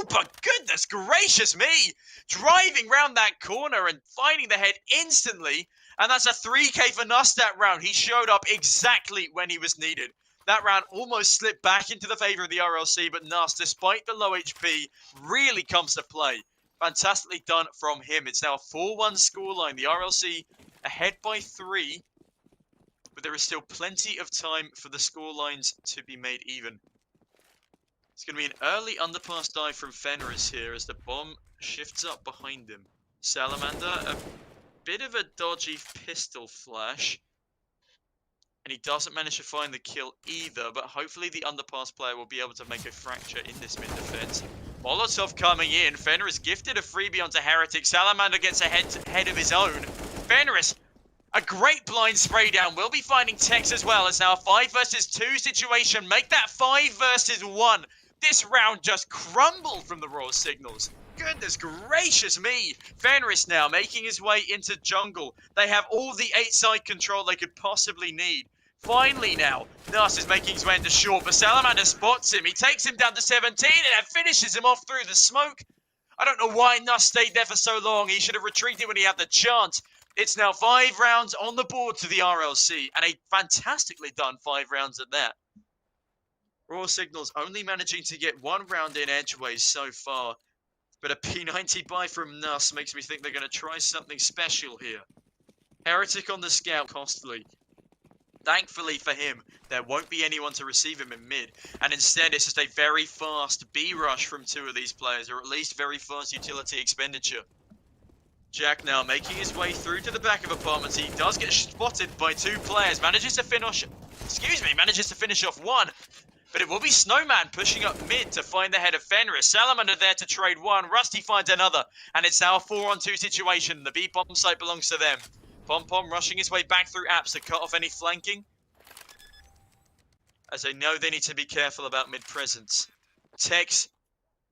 Oh, but goodness gracious me! Driving round that corner and finding the head instantly. And that's a 3k for Nust that round. He showed up exactly when he was needed. That round almost slipped back into the favour of the RLC, but Nust, despite the low HP, really comes to play. Fantastically done from him. It's now a 4-1 scoreline. The RLC ahead by 3, but there is still plenty of time for the scorelines to be made even. It's going to be an early underpass dive from Fenris here as the bomb shifts up behind him. Salamander, a bit of a dodgy pistol flash. And he doesn't manage to find the kill either, but hopefully the underpass player will be able to make a fracture in this mid-defense. Molotov coming in. Fenris gifted a freebie onto Heretic. Salamander gets a head of his own. Fenris, a great blind spray down. Will be finding Tex as well. It's now a 5 versus 2 situation. Make that 5 versus 1. This round just crumbled from the raw signals. Goodness gracious me. Fenris now making his way into jungle. They have all the 8-side control they could possibly need. Finally now, Nus is making his way into short, but Salamander spots him. He takes him down to 17 and finishes him off through the smoke. I don't know why Nus stayed there for so long. He should have retreated when he had the chance. It's now 5 rounds on the board to the RLC, and a fantastically done 5 rounds at that. Raw Signals only managing to get 1 round in edgeways so far, but a P90 buy from Nus makes me think they're going to try something special here. Heretic on the scout, costly. Thankfully for him, there won't be anyone to receive him in mid, and instead it's just a very fast B rush from 2 of these players, or at least very fast utility expenditure. Jack now making his way through to the back of apartments. He does get spotted by 2 players, manages to finish off 1. But it will be Snowman pushing up mid to find the head of Fenris. Salamander there to trade 1. Rusty finds another. And it's now a 4-on-2 situation. The B-bomb site belongs to them. Pom-Pom rushing his way back through apps to cut off any flanking, as they know they need to be careful about mid-presence. Tex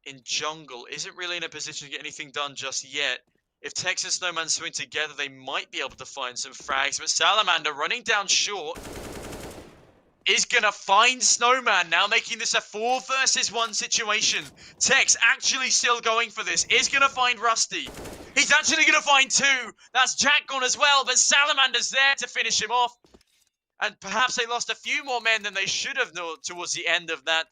in jungle isn't really in a position to get anything done just yet. If Tex and Snowman swing together, they might be able to find some frags. But Salamander running down short is going to find Snowman, now making this a 4 versus 1 situation. Tex actually still going for this, is going to find Rusty. He's actually going to find 2. That's Jack gone as well, but Salamander's there to finish him off. And perhaps they lost a few more men than they should have towards the end of that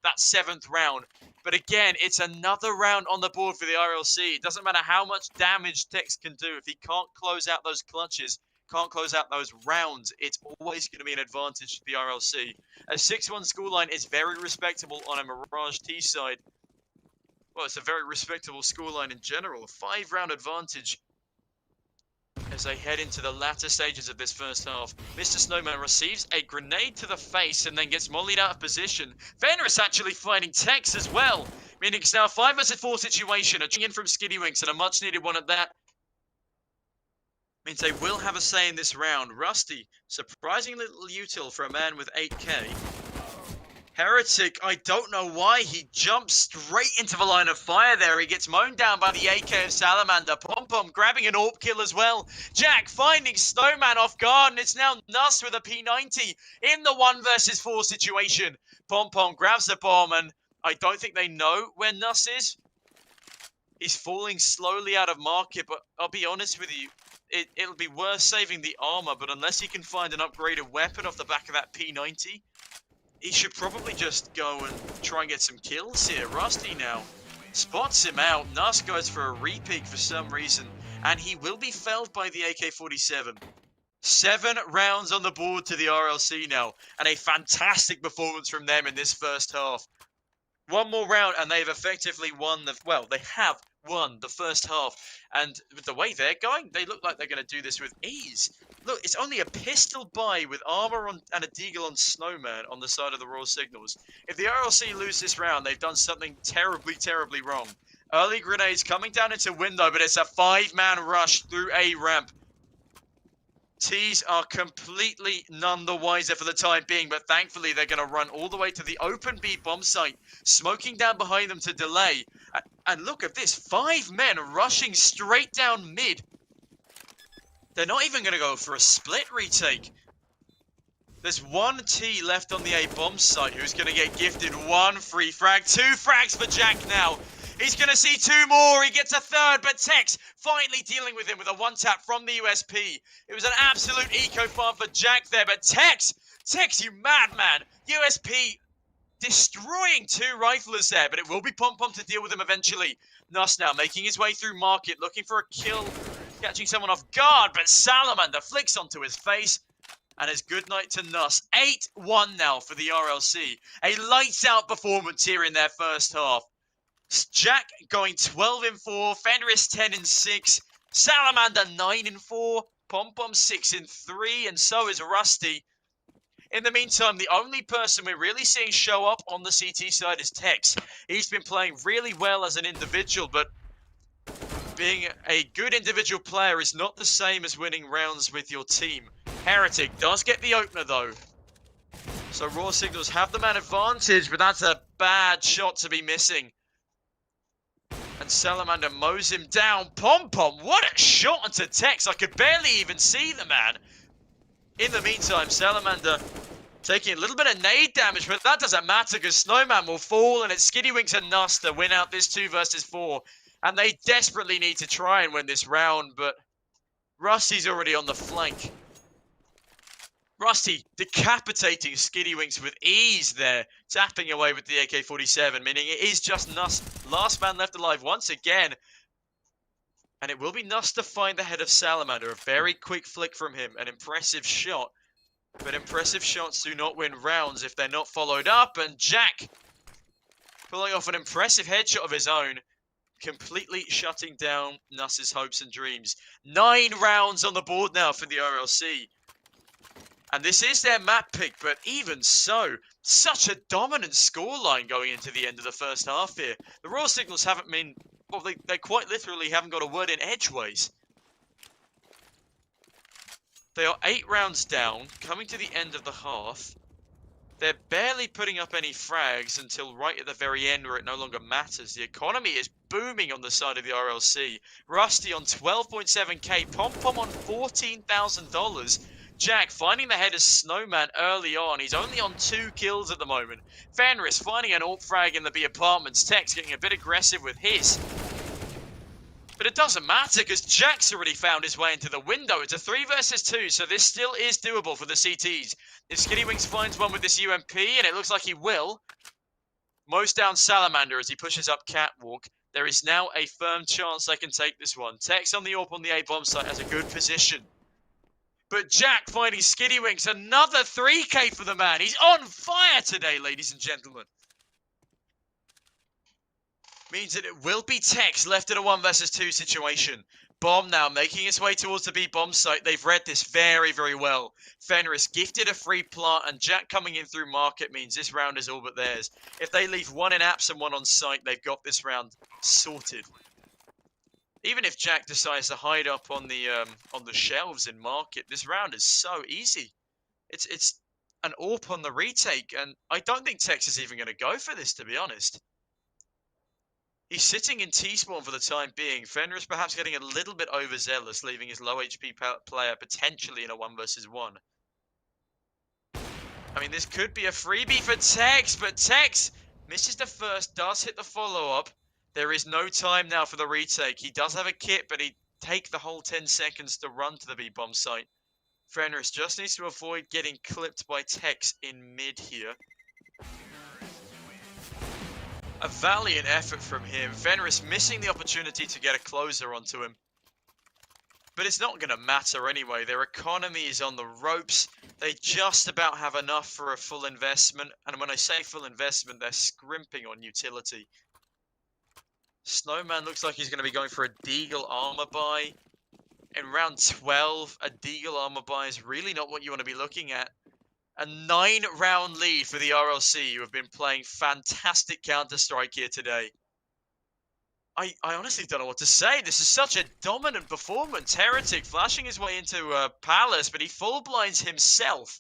7th round. But again, it's another round on the board for the RLC. It doesn't matter how much damage Tex can do. If he can't close out those clutches, can't close out those rounds, it's always going to be an advantage to the RLC. A 6-1 scoreline is very respectable on a Mirage T side. Well, it's a very respectable scoreline in general. A 5-round advantage as they head into the latter stages of this first half. Mr. Snowman receives a grenade to the face and then gets mollied out of position. Fenris actually finding Tex as well, meaning it's now a 5 versus 4 situation. A in from Skiddywinks and a much needed one at that. Means they will have a say in this round. Rusty, surprisingly little util for a man with 8k. Heretic, I don't know why he jumps straight into the line of fire there. He gets mown down by the AK of Salamander. Pom-Pom grabbing an AWP kill as well. Jack finding Snowman off guard, and it's now Nus with a P90 in the 1 versus 4 situation. Pom-Pom grabs the bomb, and I don't think they know where Nus is. He's falling slowly out of market, but I'll be honest with you, it'll be worth saving the armor, but unless he can find an upgraded weapon off the back of that P90, he should probably just go and try and get some kills here. Rusty now spots him out. Nus goes for a re-peek for some reason, and he will be felled by the AK-47. 7 rounds on the board to the RLC now, and a fantastic performance from them in this first half. 1 more round, and they've effectively won they have won the first half. And with the way they're going, they look like they're going to do this with ease. Look, it's only a pistol buy with armor on and a deagle on Snowman on the side of the Raw Signals. If the RLC lose this round, they've done something terribly, terribly wrong. Early grenades coming down into window, but it's a 5-man rush through A ramp. T's are completely none the wiser for the time being, but thankfully they're going to run all the way to the open B bomb site, smoking down behind them to delay. And look at this, 5 men rushing straight down mid. They're not even going to go for a split retake. There's 1 T left on the A bomb site who's going to get gifted 1 free frag. 2 frags for Jack now. He's going to see 2 more. He gets a 3rd, but Tex finally dealing with him with a 1-tap from the USP. It was an absolute eco-farm for Jack there, but Tex, you madman. USP destroying 2 riflers there, but it will be Pom Pom to deal with him eventually. Nuss now making his way through market, looking for a kill, catching someone off guard, but Salamander flicks onto his face. And it's good night to Nuss. 8-1 now for the RLC. A lights-out performance here in their first half. Jack going 12-4, Fenris 10-6, Salamander 9-4, Pom Pom 6-3, and so is Rusty. In the meantime, the only person we're really seeing show up on the CT side is Tex. He's been playing really well as an individual, but being a good individual player is not the same as winning rounds with your team. Heretic does get the opener, though. So Raw Signals have the man advantage, but that's a bad shot to be missing. And Salamander mows him down. Pom Pom, what a shot onto Tex. I could barely even see the man. In the meantime, Salamander taking a little bit of nade damage, but that doesn't matter because Snowman will fall, and it's Skiddy and Nuss to win out this 2 versus 4. And they desperately need to try and win this round, but Rusty's already on the flank. Rusty decapitating Skiddy with ease there, tapping away with the AK-47, meaning it is just Nuss, last man left alive once again. And it will be Nuss to find the head of Salamander. A very quick flick from him, an impressive shot. But impressive shots do not win rounds if they're not followed up. And Jack pulling off an impressive headshot of his own, completely shutting down Nuss's hopes and dreams. 9 rounds on the board now for the RLC. And this is their map pick, but even so, such a dominant scoreline going into the end of the first half here. The Raw Signals haven't been, well, they quite literally haven't got a word in edgeways. They are 8 rounds down, coming to the end of the half. They're barely putting up any frags until right at the very end where it no longer matters. The economy is booming on the side of the RLC. Rusty on 12.7k, Pom Pom on $14,000. Jack finding the head of Snowman early on. He's only on 2 kills at the moment. Fenris finding an alt frag in the B apartments. Tex getting a bit aggressive with his. But it doesn't matter because Jack's already found his way into the window. It's a 3 versus 2, so this still is doable for the CTs. If Skiddy Wings finds one with this UMP, and it looks like he will, mows down Salamander as he pushes up Catwalk. There is now a firm chance they can take this one. Tex on the AWP on the A-bomb site has a good position. But Jack finding Skiddy Winks, another 3k for the man. He's on fire today, ladies and gentlemen. Means that it will be Tex left in a 1 versus 2 situation. Bomb now making its way towards the B-bomb site. They've read this very, very well. Fenris gifted a free plant, and Jack coming in through market means this round is all but theirs. If they leave 1 in apps and 1 on site, they've got this round sorted. Even if Jack decides to hide up on the shelves in market, this round is so easy. It's an AWP on the retake, and I don't think Tex is even going to go for this, to be honest. He's sitting in T-spawn for the time being. Fenris perhaps getting a little bit overzealous, leaving his low HP player potentially in a 1 versus 1. I mean, this could be a freebie for Tex, but Tex misses the first, does hit the follow-up. There is no time now for the retake. He does have a kit, but he'd take the whole 10 seconds to run to the B-bomb site. Fenris just needs to avoid getting clipped by Tex in mid here. A valiant effort from him. Fenris missing the opportunity to get a closer onto him. But it's not going to matter anyway. Their economy is on the ropes. They just about have enough for a full investment. And when I say full investment, they're scrimping on utility. Snowman looks like he's going to be going for a Deagle armor buy. In round 12, a Deagle armor buy is really not what you want to be looking at. A 9-round lead for the RLC, who have been playing fantastic Counter-Strike here today. I honestly don't know what to say. This is such a dominant performance. Heretic flashing his way into Palace, but he full blinds himself.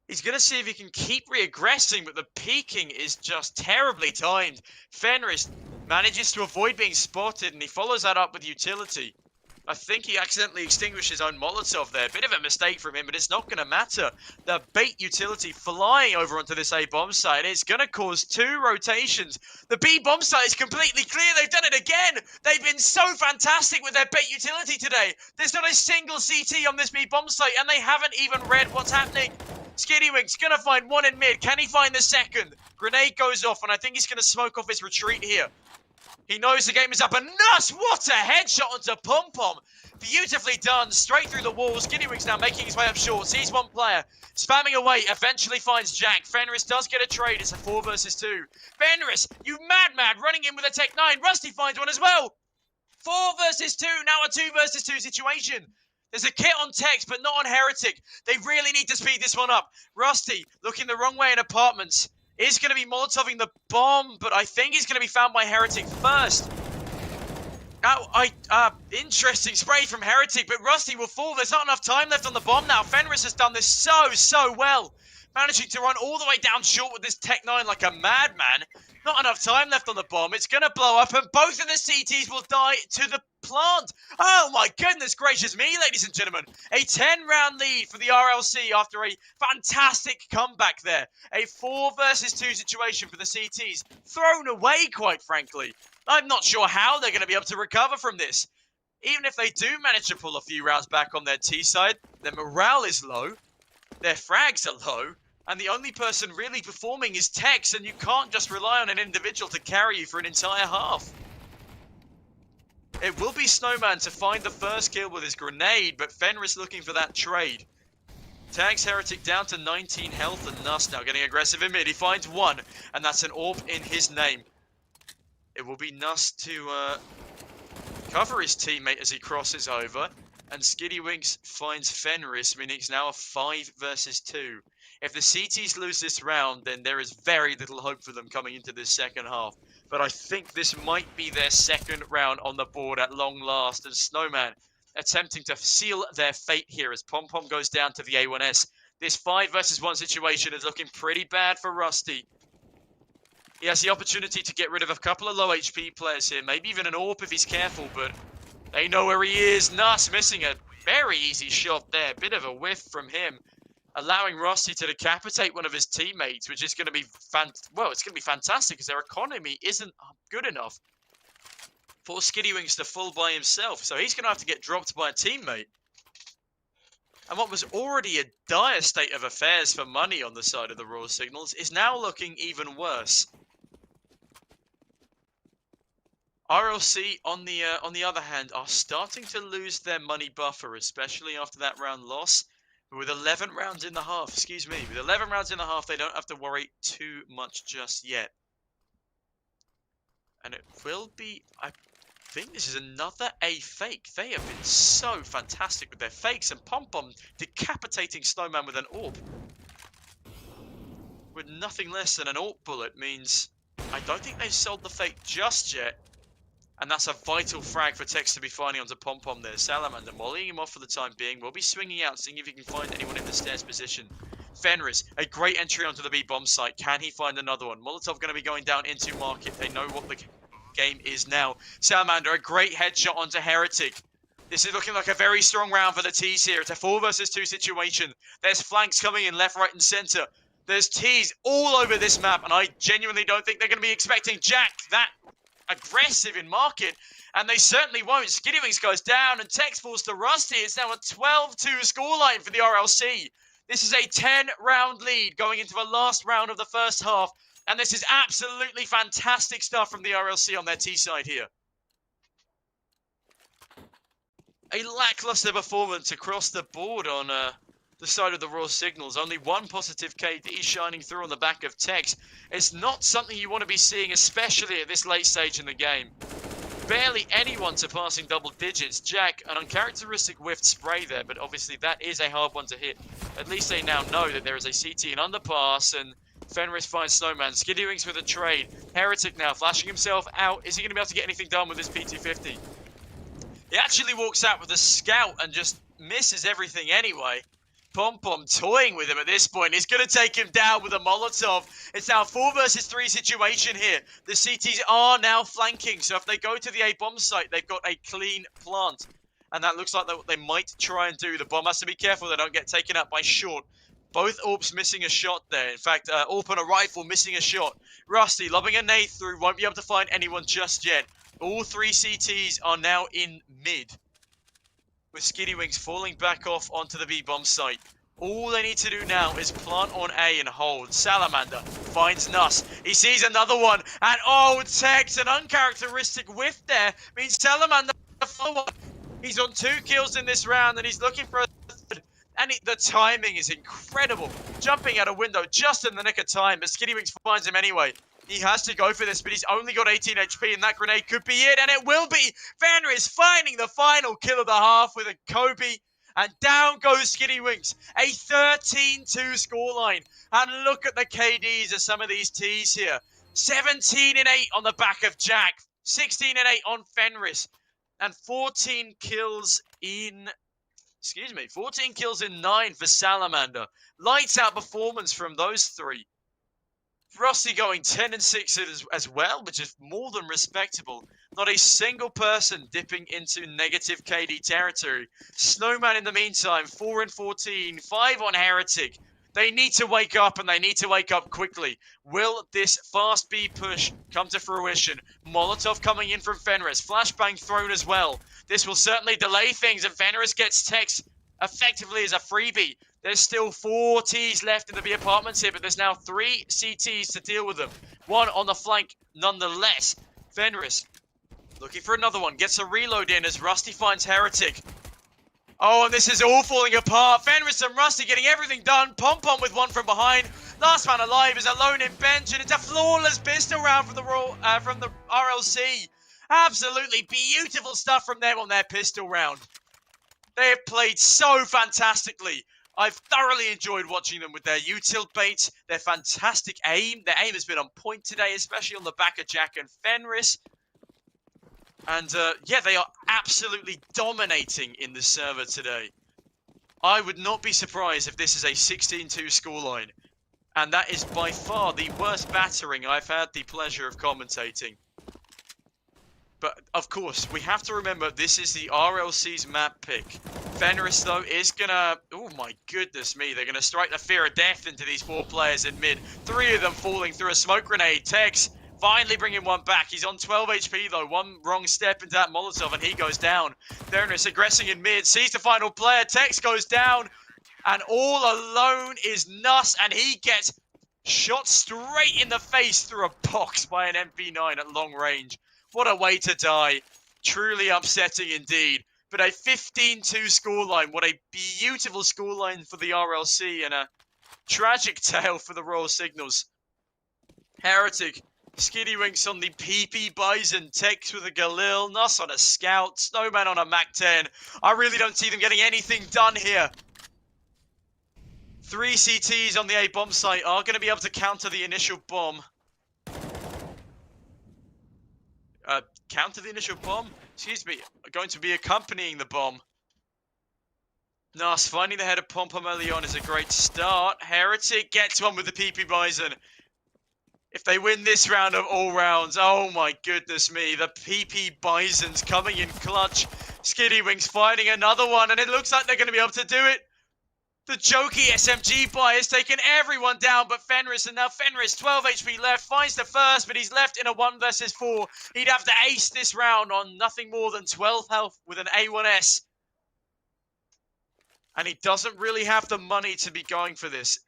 He's going to see if he can keep reaggressing, but the peeking is just terribly timed. Fenris manages to avoid being spotted, and he follows that up with utility. I think he accidentally extinguished his own Molotov there. Bit of a mistake from him, but it's not going to matter. The bait utility flying over onto this A bomb site is going to cause 2 rotations. The B bomb site is completely clear. They've done it again. They've been so fantastic with their bait utility today. There's not a single CT on this B bomb site, and they haven't even read what's happening. Skiddywing's going to find one in mid. Can he find the second? Grenade goes off, and I think he's going to smoke off his retreat here. He knows the game is up, and Nuss, what a headshot onto Pom Pom. Beautifully done, straight through the walls. Skiddywing's now making his way up short. Sees one player, spamming away, eventually finds Jack. Fenris does get a trade. It's a 4 versus 2. Fenris, you mad, running in with a Tech 9. Rusty finds one as well. 4 versus 2, now a 2 versus 2 situation. There's a kit on Tex, but not on Heretic. They really need to speed this one up. Rusty, looking the wrong way in apartments. Is going to be Molotoving the bomb, but I think he's going to be found by Heretic first. Now, interesting spray from Heretic, but Rusty will fall. There's not enough time left on the bomb now. Fenris has done this so well. Managing to run all the way down short with this Tech 9 like a madman. Not enough time left on the bomb. It's going to blow up, and both of the CTs will die to the plant. Oh my goodness gracious me, ladies and gentlemen. A 10-round lead for the RLC after a fantastic comeback there. A 4 versus 2 situation for the CTs. Thrown away, quite frankly. I'm not sure how they're going to be able to recover from this. Even if they do manage to pull a few rounds back on their T side, their morale is low. Their frags are low. And the only person really performing is Tex, and you can't just rely on an individual to carry you for an entire half. It will be Snowman to find the first kill with his grenade, but Fenris looking for that trade. Tags Heretic down to 19 health, and Nuss now getting aggressive in mid. He finds one, and that's an AWP in his name. It will be Nuss to cover his teammate as he crosses over, and Skiddywinks finds Fenris, meaning it's now a 5 versus 2. If the CTs lose this round, then there is very little hope for them coming into this second half. But I think this might be their second round on the board at long last. And Snowman attempting to seal their fate here as Pom Pom goes down to the A1S. This 5 versus 1 situation is looking pretty bad for Rusty. He has the opportunity to get rid of a couple of low HP players here. Maybe even an AWP if he's careful, but they know where he is. Nuss missing a very easy shot there. Bit of a whiff from him, allowing Rusty to decapitate one of his teammates, which is going to be it's going to be fantastic because their economy isn't good enough for Skiddywings to full by himself. So he's going to have to get dropped by a teammate. And what was already a dire state of affairs for money on the side of the Raw Signals is now looking even worse. RLC, on the other hand, are starting to lose their money buffer, especially after that round loss. With 11 rounds in the half, with 11 rounds in the half, they don't have to worry too much just yet. And it will be, I think this is another A fake. They have been so fantastic with their fakes, and Pom Pom decapitating Snowman with an AWP. With nothing less than an AWP bullet means I don't think they've sold the fake just yet. And that's a vital frag for Tex to be finding onto Pom Pom there. Salamander mollying him off for the time being. We'll be swinging out, seeing if he can find anyone in the stairs position. Fenris, a great entry onto the B bomb site. Can he find another one? Molotov going to be going down into market. They know what the game is now. Salamander, a great headshot onto Heretic. This is looking like a very strong round for the T's here. It's a 4 versus 2 situation. There's flanks coming in left, right, and center. There's T's all over this map, and I genuinely don't think they're going to be expecting Jack that aggressive in market, and they certainly won't. Skiddywings goes down, and Tex falls to Rusty. It's now a 12-2 scoreline for the RLC. This is a 10-round lead going into the last round of the first half, and this is absolutely fantastic stuff from the RLC on their T side here. A lackluster performance across the board on the side of the Raw Signals. Only one positive KD shining through on the back of Tex. It's not something you want to be seeing, especially at this late stage in the game. Barely anyone surpassing double digits. Jack, an uncharacteristic whiffed spray there, but obviously that is a hard one to hit. At least they now know that there is a CT and underpass, and Fenris finds Snowman. Skiddywings with a trade. Heretic now flashing himself out. Is he going to be able to get anything done with his P250? He actually walks out with a scout and just misses everything anyway. Pom Pom toying with him at this point. He's going to take him down with a Molotov. It's now a 4 versus 3 situation here. The CTs are now flanking, so if they go to the A bomb site, they've got a clean plant. and that looks like they might try and do. The bomb has to be careful they don't get taken out by short. Both AWPs missing a shot there. In fact, AWP and a rifle missing a shot. Rusty lobbing a nade through, won't be able to find anyone just yet. All 3 CTs are now in mid, with Skitty Wings falling back off onto the B-bomb site. All they need to do now is plant on A and hold. Salamander finds Nuss. He sees another one. And oh, Tex, an uncharacteristic whiff there. Means Salamander follow one. He's on 2 kills in this round and he's looking for a third. And the timing is incredible. Jumping out a window just in the nick of time. But Skitty Wings finds him anyway. He has to go for this, but he's only got 18 HP, and that grenade could be it, and it will be! Fenris finding the final kill of the half with a Kobe. And down goes Skitty Wings. A 13-2 scoreline. And look at the KDs of some of these Ts here. 17 and 8 on the back of Jack. 16 and 8 on Fenris. And 14 kills in... 14 kills in 9 for Salamander. Lights out performance from those 3. Rusty going 10 and 6 as well, which is more than respectable. Not a single person dipping into negative KD territory. Snowman in the meantime, 4 and 14, 5 on Heretic. They need to wake up, and they need to wake up quickly. Will this fast B push come to fruition? Molotov coming in from Fenris. Flashbang thrown as well. This will certainly delay things, and Fenris gets text effectively as a freebie. There's still 4 Ts left in the B apartments here, but there's now 3 CTs to deal with them. 1 on the flank nonetheless. Fenris looking for another one. Gets a reload in as Rusty finds Heretic. Oh, and this is all falling apart. Fenris and Rusty getting everything done. Pom-Pom with one from behind. Last man alive is alone in bench, and it's a flawless pistol round from the RLC. Absolutely beautiful stuff from them on their pistol round. They have played so fantastically. I've thoroughly enjoyed watching them with their util bait, their fantastic aim. Their aim has been on point today, especially on the back of Jack and Fenris. And yeah, they are absolutely dominating in the server today. I would not be surprised if this is a 16-2 scoreline. And that is by far the worst battering I've had the pleasure of commentating. But, of course, we have to remember this is the RLC's map pick. Fenris, though, is gonna... Oh, my goodness me. They're gonna strike the fear of death into these 4 players in mid. 3 of them falling through a smoke grenade. Tex finally bringing one back. He's on 12 HP, though. One wrong step into that Molotov, and he goes down. Fenris aggressing in mid. Sees the final player. Tex goes down. And all alone is Nuss, and he gets shot straight in the face through a box by an MP9 at long range. What a way to die. Truly upsetting indeed. But a 15-2 scoreline. What a beautiful scoreline for the RLC, and a tragic tale for the Royal Signals. Heretic, Skitty Winks on the PP Bison, Tex with a Galil, Nuss on a Scout, Snowman on a Mac-10. I really don't see them getting anything done here. 3 CTs on the A bomb site are going to be able to counter the initial bomb. Counter the initial bomb? Excuse me, going to be accompanying the bomb. Nuss finding the head of Pom-Pom early on is a great start. Heretic gets one with the PP Bison. If they win this round of all rounds, oh my goodness me, the PP Bison's coming in clutch. Skitty Wings finding another one, and it looks like they're going to be able to do it. The jokey SMG buy has taken everyone down but Fenris, and now Fenris, 12 HP left, finds the first, but he's left in a 1 versus 4. He'd have to ace this round on nothing more than 12 health with an A1S. And he doesn't really have the money to be going for this.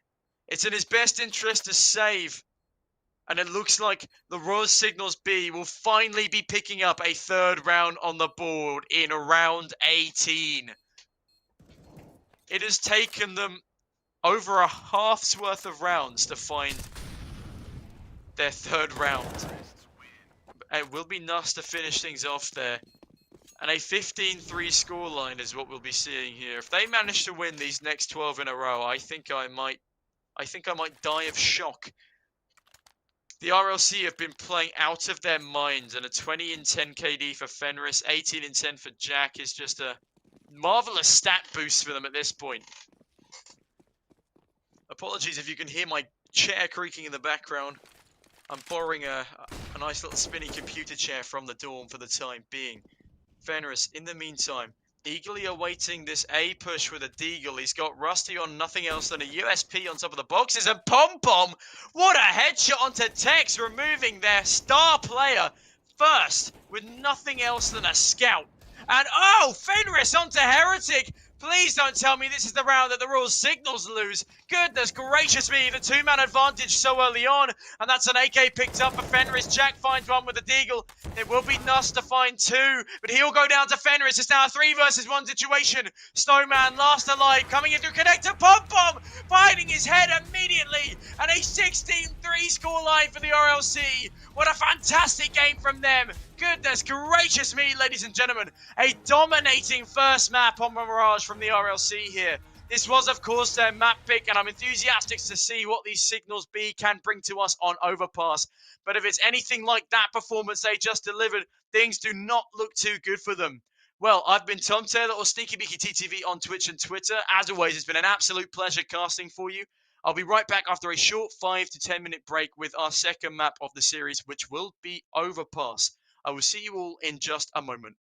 It's in his best interest to save. And it looks like the Royal Signals B will finally be picking up a 3rd round on the board in round 18. It has taken them over a half's worth of rounds to find their 3rd round. It will be Nuss to finish things off there. And a 15-3 scoreline is what we'll be seeing here. If they manage to win these next 12 in a row, I think I might die of shock. The RLC have been playing out of their minds, and a 20 and 10 KD for Fenris, 18 and 10 for Jack is just a marvelous stat boost for them at this point. Apologies if you can hear my chair creaking in the background. I'm borrowing a nice little spinny computer chair from the dorm for the time being. Fenris, in the meantime, Eagerly awaiting this A push with a Deagle. He's got Rusty on nothing else than a USP on top of the boxes. And Pom Pom, what a headshot onto Tex, removing their star player first with nothing else than a scout. And oh, Fenris onto Heretic. Please don't tell me this is the round that the Royal Signals lose. Goodness gracious me, the two-man advantage so early on. And that's an AK picked up for Fenris. Jack finds one with a Deagle. It will be Nuss to find two, but he'll go down to Fenris. It's now a 3 versus 1 situation. Snowman last alive, coming in through connector. Pom Pom finding his head immediately. And a 16-3 scoreline for the RLC. What a fantastic game from them. Goodness gracious me, ladies and gentlemen. A dominating first map on Mirage from the RLC here. This was, of course, their map pick, and I'm enthusiastic to see what these Signals B can bring to us on Overpass. But if it's anything like that performance they just delivered, things do not look too good for them. Well, I've been Tom Taylor, or Sneaky Beaky TTV on Twitch and Twitter. As always, it's been an absolute pleasure casting for you. I'll be right back after a short 5 to 10 minute break with our second map of the series, which will be Overpass. I will see you all in just a moment.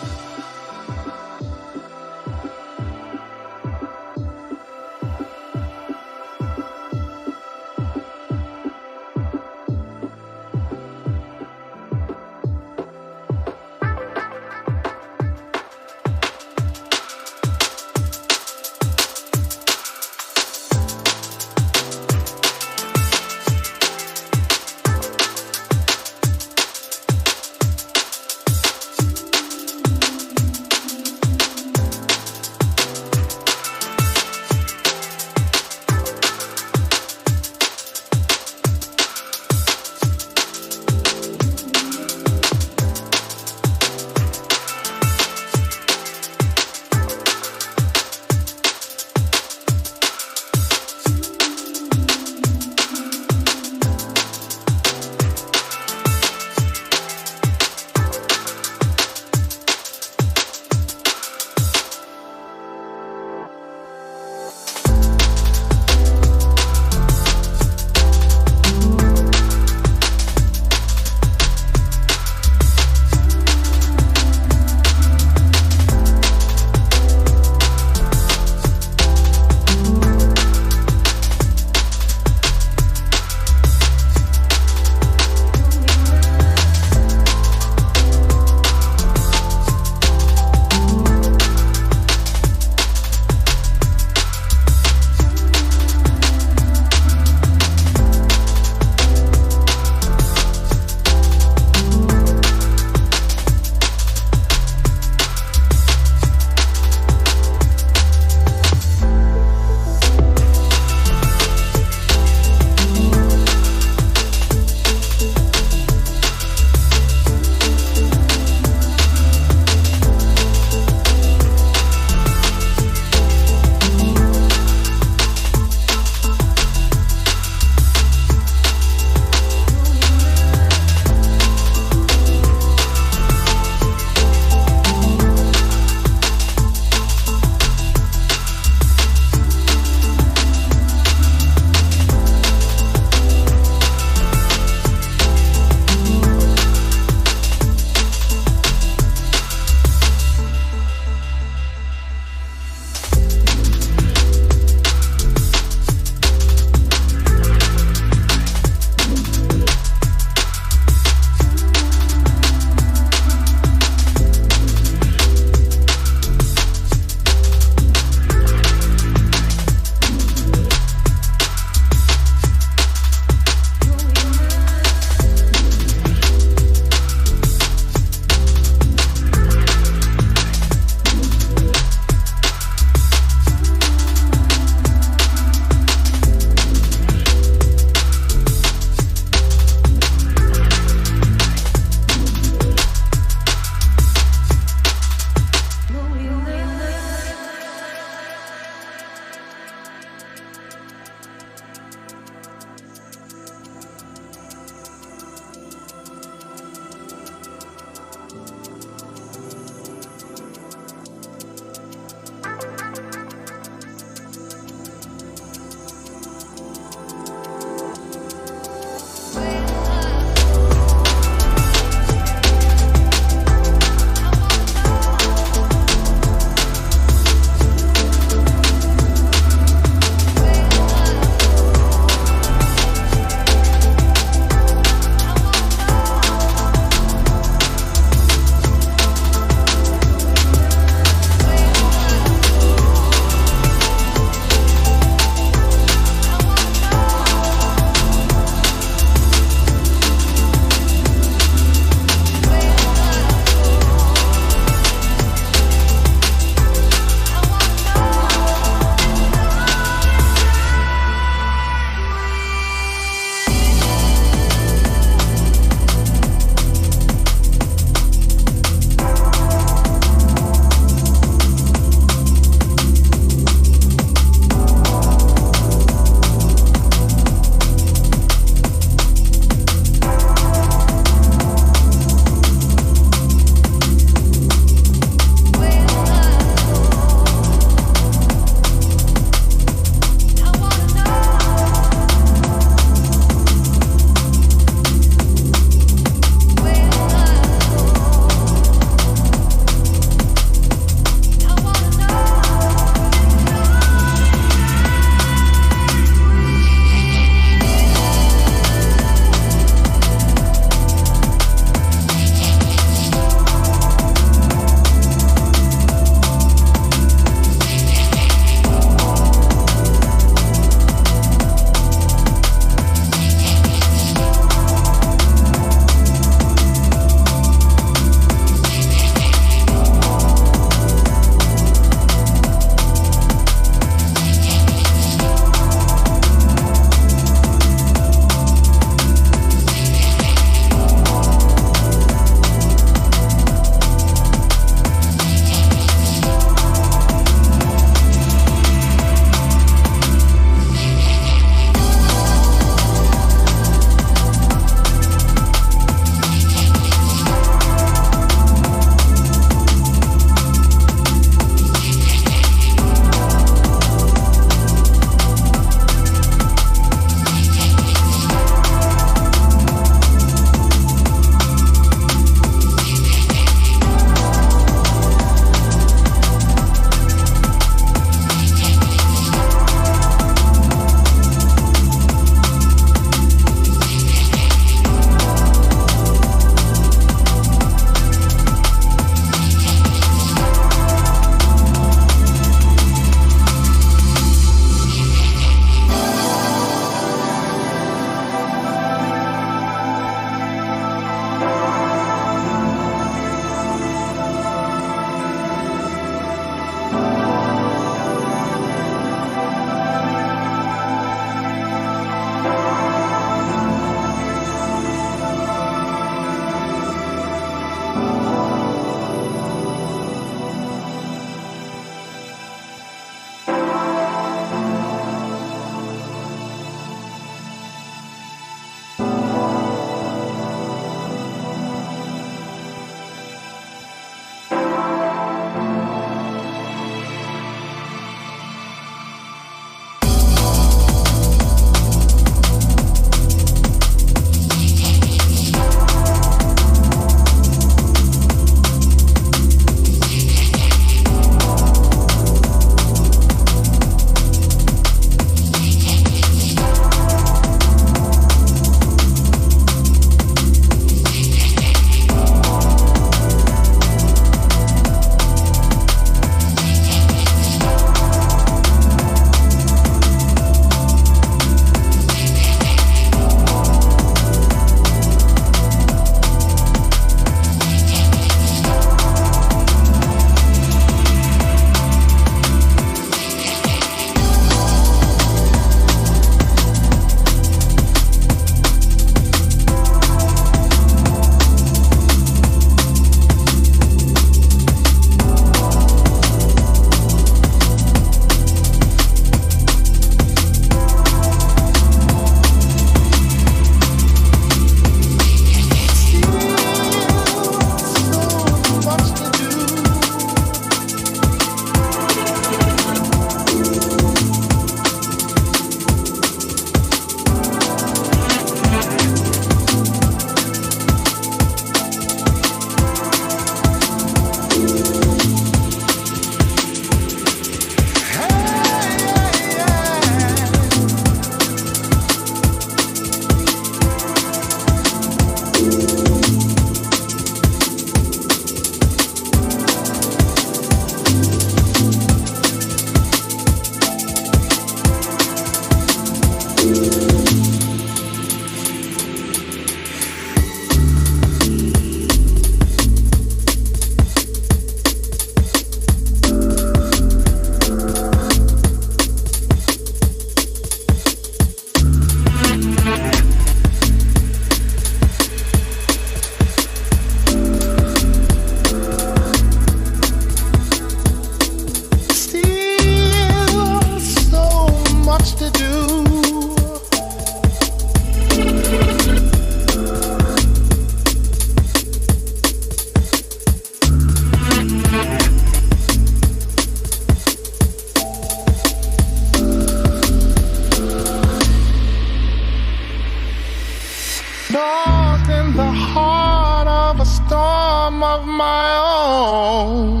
own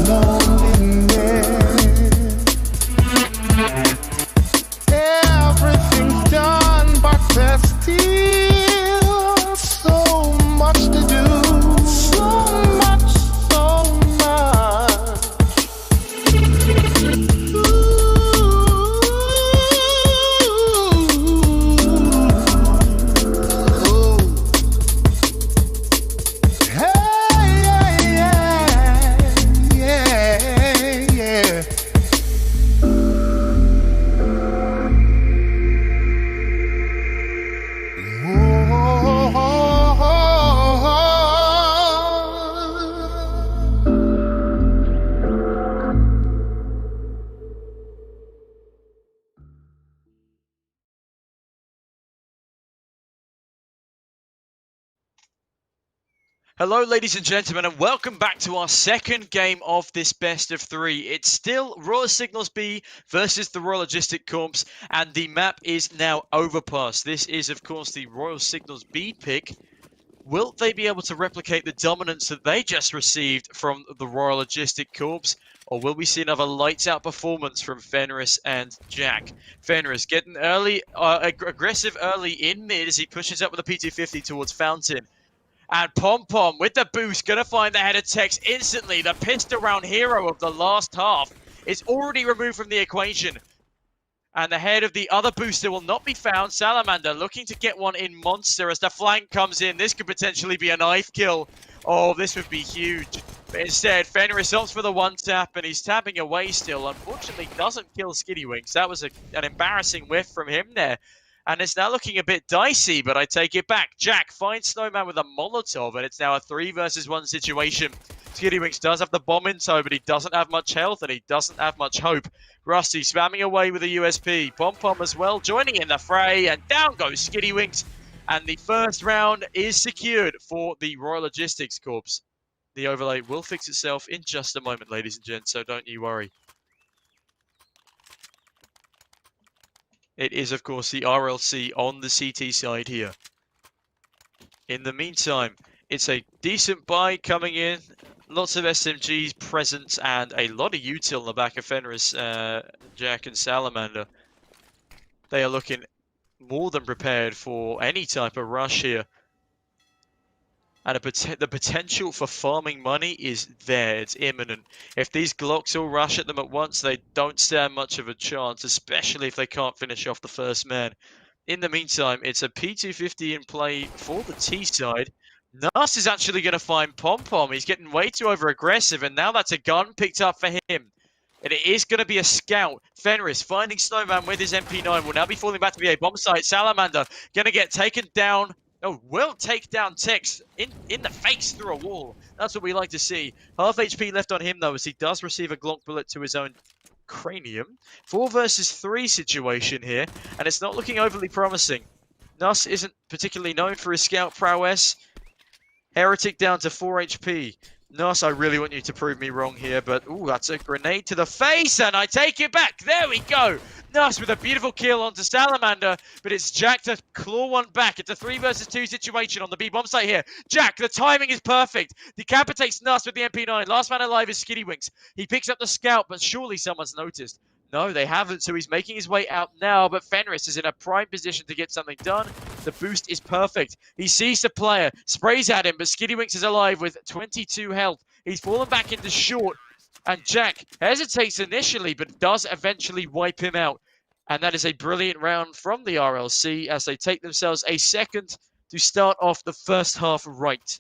loneliness. Everything's done, but there's still so much to do. So much, so much. Hello, ladies and gentlemen, and welcome back to our second game of this best of three. It's still Royal Signals B versus the Royal Logistic Corps, and the map is now Overpass. This is, of course, the Royal Signals B pick. Will they be able to replicate the dominance that they just received from the Royal Logistic Corps, or will we see another lights-out performance from Fenris and Jack? Fenris getting early, aggressive early in mid as he pushes up with a P250 towards Fountain. And Pom Pom with the boost, gonna find the head of Tex instantly. The pistol round hero of the last half is already removed from the equation. And the head of the other booster will not be found. Salamander looking to get one in Monster as the flank comes in. This could potentially be a knife kill. Oh, this would be huge. But instead, Fenris opts for the one tap and he's tapping away still. Unfortunately, doesn't kill Skiddywinks. That was an embarrassing whiff from him there. And it's now looking a bit dicey, but I take it back. Jack finds Snowman with a Molotov, and it's now a 3 versus 1 situation. Skiddywinks does have the bomb in tow, but he doesn't have much health, and he doesn't have much hope. Rusty spamming away with a USP. Pom Pom as well, joining in the fray, and down goes Skiddywinks. And the first round is secured for the Royal Logistics Corps. The overlay will fix itself in just a moment, ladies and gents, so don't you worry. It is, of course, the RLC on the CT side here. In the meantime, it's a decent buy coming in. Lots of SMGs present and a lot of util in the back of Fenris, Jack and Salamander. They are looking more than prepared for any type of rush here. And the potential for farming money is there. It's imminent. If these Glocks all rush at them at once, they don't stand much of a chance, especially if they can't finish off the first man. In the meantime, it's a P250 in play for the T side. Nas is actually going to find Pom Pom. He's getting way too over-aggressive, and now that's a gun picked up for him. And it is going to be a scout. Fenris finding Snowman with his MP9 will now be falling back to the A bomb site. Salamander going to get taken down. Oh, will take down Tex in the face through a wall. That's what we like to see. Half HP left on him, though, as he does receive a Glock bullet to his own cranium. 4 versus 3 situation here, and it's not looking overly promising. Nuss isn't particularly known for his scout prowess. Heretic down to 4 HP. Nuss, I really want you to prove me wrong here, but ooh, that's a grenade to the face, and I take it back. There we go. Nuss with a beautiful kill onto Salamander, but it's Jack to claw one back. It's a 3 versus 2 situation on the B bomb site here. Jack, the timing is perfect. Decapitates Nuss with the MP9. Last man alive is Skiddywinks. He picks up the scout, but surely someone's noticed. No, they haven't, so he's making his way out now, but Fenris is in a prime position to get something done. The boost is perfect. He sees the player, sprays at him, but Skiddywinks is alive with 22 health. He's fallen back into short, and Jack hesitates initially, but does eventually wipe him out. And that is a brilliant round from the RLC as they take themselves a second to start off the first half right.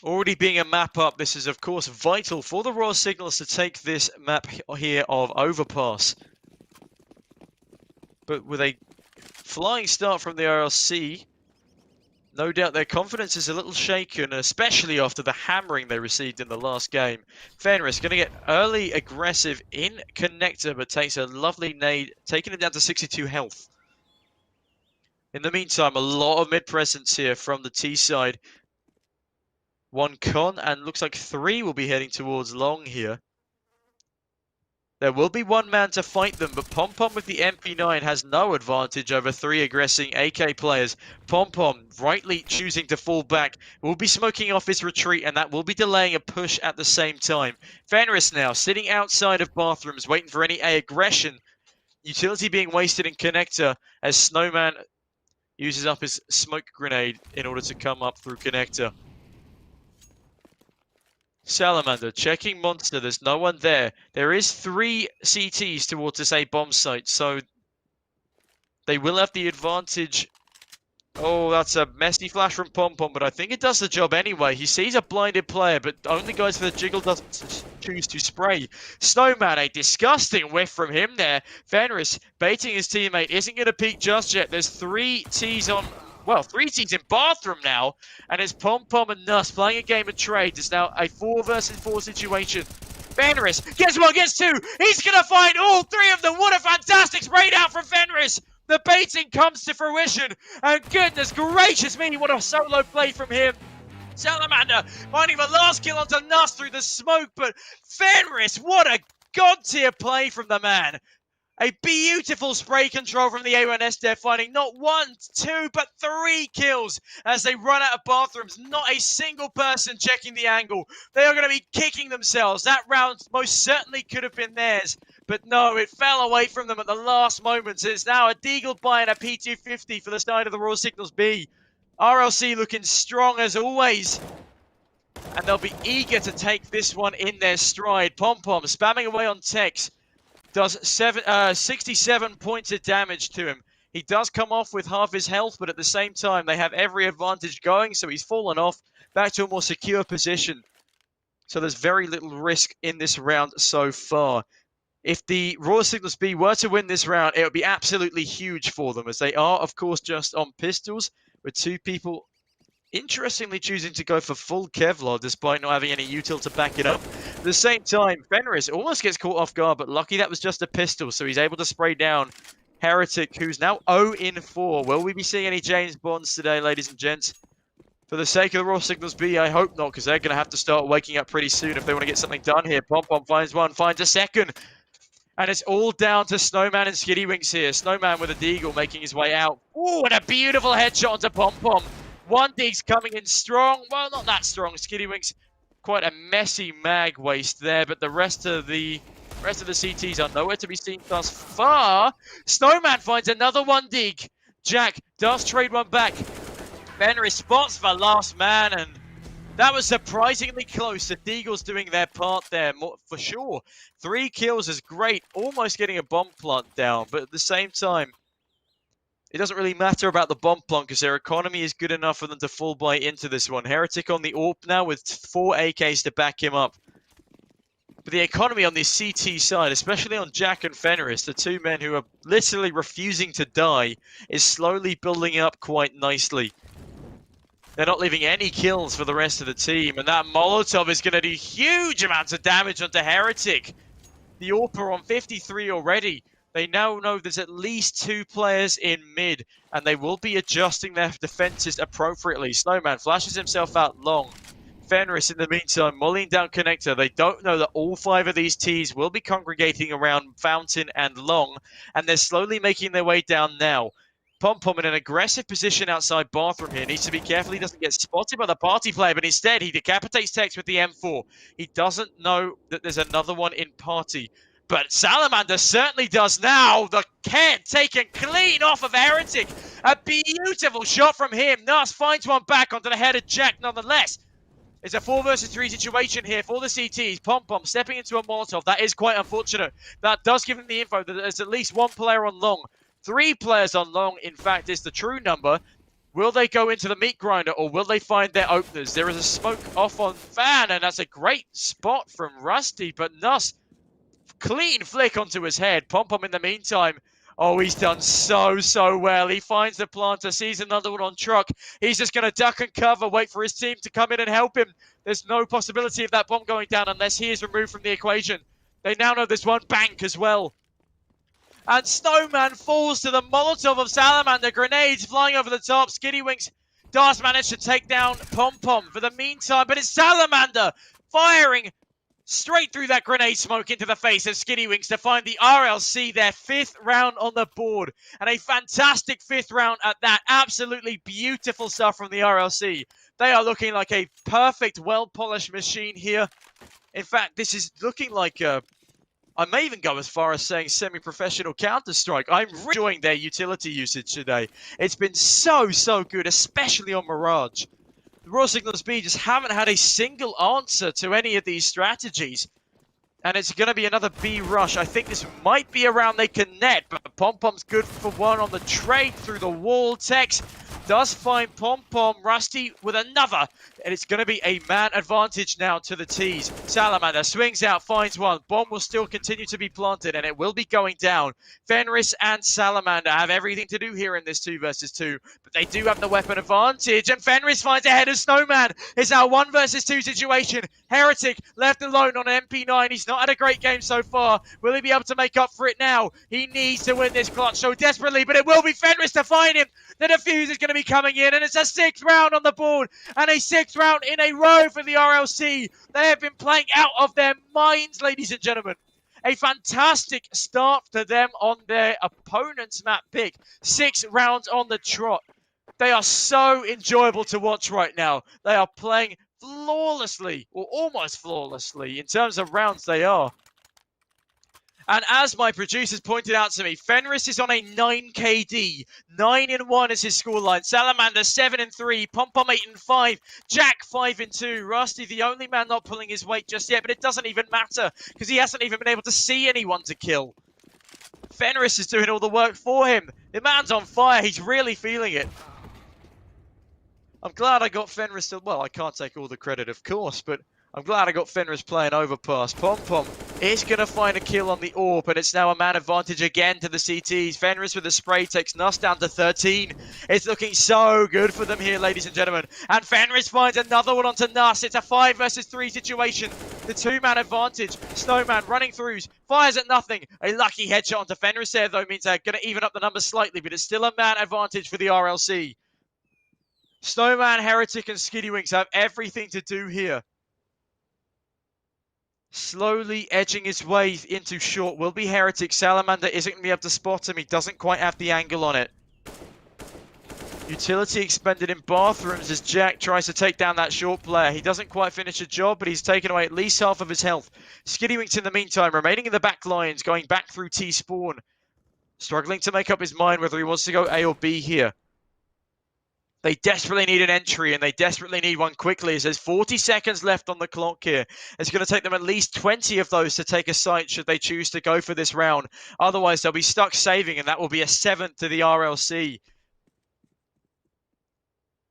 Already being a map up, this is of course vital for the Royal Signals to take this map here of Overpass. But with a flying start from the RLC, no doubt their confidence is a little shaken, especially after the hammering they received in the last game. Fenris going to get early aggressive in connector, but takes a lovely nade, taking him down to 62 health. In the meantime, a lot of mid-presence here from the T side. 1 con, and looks like 3 will be heading towards long here. There will be one man to fight them, but Pom Pom with the MP9 has no advantage over 3 aggressing AK players. Pom Pom rightly choosing to fall back, will be smoking off his retreat, and that will be delaying a push at the same time. Fenris now sitting outside of bathrooms, waiting for any A aggression. Utility being wasted in connector as Snowman uses up his smoke grenade in order to come up through connector. Salamander checking monster. There's no one there. There is 3 CTs towards this A bomb site, so they will have the advantage. Oh, that's a messy flash from Pom Pom, but I think it does the job anyway. He sees a blinded player, but only goes for the jiggle, doesn't choose to spray. Snowman, a disgusting whiff from him there. Fenris baiting his teammate, isn't going to peek just yet. There's 3 Ts on, well, 3 Ts in bathroom now, and it's Pom Pom and Nuss playing a game of trades. It's now a 4 versus 4 situation. Fenris gets 1, gets 2. He's going to find all 3 of them. What a fantastic spray down from Fenris. The baiting comes to fruition, and goodness gracious me, what a solo play from him. Salamander finding the last kill onto Nuss through the smoke, but Fenris, what a god-tier play from the man. A beautiful spray control from the A1S there, finding not 1, 2, but 3 kills as they run out of bathrooms. Not a single person checking the angle. They are going to be kicking themselves. That round most certainly could have been theirs. But no, it fell away from them at the last moments. It's now a Deagle buy and a P250 for the side of the Raw Signals B. RLC looking strong as always. And they'll be eager to take this one in their stride. Pom Pom spamming away on Tex. Does 67 points of damage to him. He does come off with half his health, but at the same time, they have every advantage going, so he's fallen off back to a more secure position. So there's very little risk in this round so far. If the Raw Signals B were to win this round, it would be absolutely huge for them, as they are, of course, just on pistols, with 2 people interestingly choosing to go for full Kevlar despite not having any util to back it up. At the same time, Fenris almost gets caught off guard, but lucky that was just a pistol, so he's able to spray down Heretic, who's now 0 in 4. Will we be seeing any James Bonds today, ladies and gents? For the sake of the Raw Signals B, I hope not, because they're going to have to start waking up pretty soon if they want to get something done here. Pom Pom finds one, finds a second. And it's all down to Snowman and Skiddywinks here. Snowman with a Deagle making his way out. Oh, and a beautiful headshot onto Pom Pom. 1Dig's coming in strong. Well, not that strong. Skiddywinks, quite a messy mag waste there, but the rest of the CTs are nowhere to be seen thus far. Snowman finds another 1Dig. Jack does trade one back. Fenris spots the last man, and that was surprisingly close. The Deagles doing their part there, for sure. 3 kills is great, almost getting a bomb plant down, but at the same time, it doesn't really matter about the bomb plant because their economy is good enough for them to fall by into this one. Heretic on the AWP now with 4 AKs to back him up. But the economy on the CT side, especially on Jack and Fenris, the 2 men who are literally refusing to die, is slowly building up quite nicely. They're not leaving any kills for the rest of the team, and that Molotov is going to do huge amounts of damage onto Heretic. The AWP are on 53 already. They now know there's at least 2 players in mid, and they will be adjusting their defenses appropriately. Snowman flashes himself out long. Fenris, in the meantime, mulling down connector. They don't know that all 5 of these Ts will be congregating around Fountain and Long, and they're slowly making their way down now. Pom Pom in an aggressive position outside bathroom here. Needs to be careful he doesn't get spotted by the party player, but instead he decapitates Tex with the M4. He doesn't know that there's another one in party. But Salamander certainly does now. The head taken clean off of Heretic. A beautiful shot from him. Nuss finds one back onto the head of Jack nonetheless. It's a 4 versus 3 situation here for the CTs. Pom Pom stepping into a Molotov. That is quite unfortunate. That does give him the info that there's at least 1 player on long. 3 players on long, in fact, is the true number. Will they go into the meat grinder or will they find their openers? There is a smoke off on Fan, and that's a great spot from Rusty, but Nuss, clean flick onto his head. Pom Pom in the meantime, oh, he's done so well. He finds the planter, sees another one on truck. He's just going to duck and cover, wait for his team to come in and help him. There's no possibility of that bomb going down unless he is removed from the equation. They now know there's 1 bank as well. And Snowman falls to the Molotov of Salamander. Grenades flying over the top. Skiddywinks does manage to take down Pom Pom for the meantime, but it's Salamander firing Straight through that grenade smoke into the face of Skinnywinks to find the RLC, their 5th round on the board. And a fantastic 5th round at that. Absolutely beautiful stuff from the RLC. They are looking like a perfect, well-polished machine here. In fact, this is looking like I may even go as far as saying semi-professional Counter-Strike. I'm really enjoying their utility usage today. It's been so good, especially on Mirage. The Royal Signals B just haven't had a single answer to any of these strategies. And it's going to be another B rush. I think this might be a round they can net, but Pompom's good for one on the trade through the wall. Tex does find Pompom. Rusty with another, and it's going to be a man advantage now to the T's. Salamander swings out, finds one. Bomb will still continue to be planted, and it will be going down. Fenris and Salamander have everything to do here in this 2 versus 2, but they do have the weapon advantage, and Fenris finds a head of Snowman. It's now 1 versus 2 situation. Heretic left alone on an MP9. He's not had a great game so far. Will he be able to make up for it now? He needs to win this clutch so desperately, but it will be Fenris to find him. The defuse is going to be coming in, and it's a 6th round on the board, and a 6th round in a row for the RLC. They have been playing out of their minds, ladies and gentlemen. A fantastic start for them on their opponent's map pick. 6 rounds on the trot. They are so enjoyable to watch right now. They are playing flawlessly, or almost flawlessly, in terms of rounds they are. And as my producers pointed out to me, Fenris is on a 9 KD. 9-1 is his scoreline. Salamander 7-3. Pompom 8-5. Jack 5-2. Rusty, the only man not pulling his weight just yet, but it doesn't even matter because he hasn't even been able to see anyone to kill. Fenris is doing all the work for him. The man's on fire. He's really feeling it. I'm glad I got Fenris to... Well, I can't take all the credit, of course, but I'm glad I got Fenris playing Overpass. Pompom is going to find a kill on the AWP, and it's now a man advantage again to the CTs. Fenris with a spray takes Nuss down to 13. It's looking so good for them here, ladies and gentlemen. And Fenris finds another one onto Nuss. It's a 5 versus 3 situation. The 2-man advantage. Snowman running throughs. Fires at nothing. A lucky headshot onto Fenris there, though, means they're going to even up the numbers slightly, but it's still a man advantage for the RLC. Snowman, Heretic, and Skinnywinks have everything to do here. Slowly edging his way into short will be Heretic. Salamander isn't going to be able to spot him. He doesn't quite have the angle on it. Utility expended in bathrooms as Jack tries to take down that short player. He doesn't quite finish the job, but he's taken away at least half of his health. Skinnywinks in the meantime, remaining in the back lines, going back through T-spawn. Struggling to make up his mind whether he wants to go A or B here. They desperately need an entry, and they desperately need one quickly. As there's 40 seconds left on the clock here. It's going to take them at least 20 of those to take a site should they choose to go for this round. Otherwise, they'll be stuck saving, and that will be a 7th to the RLC.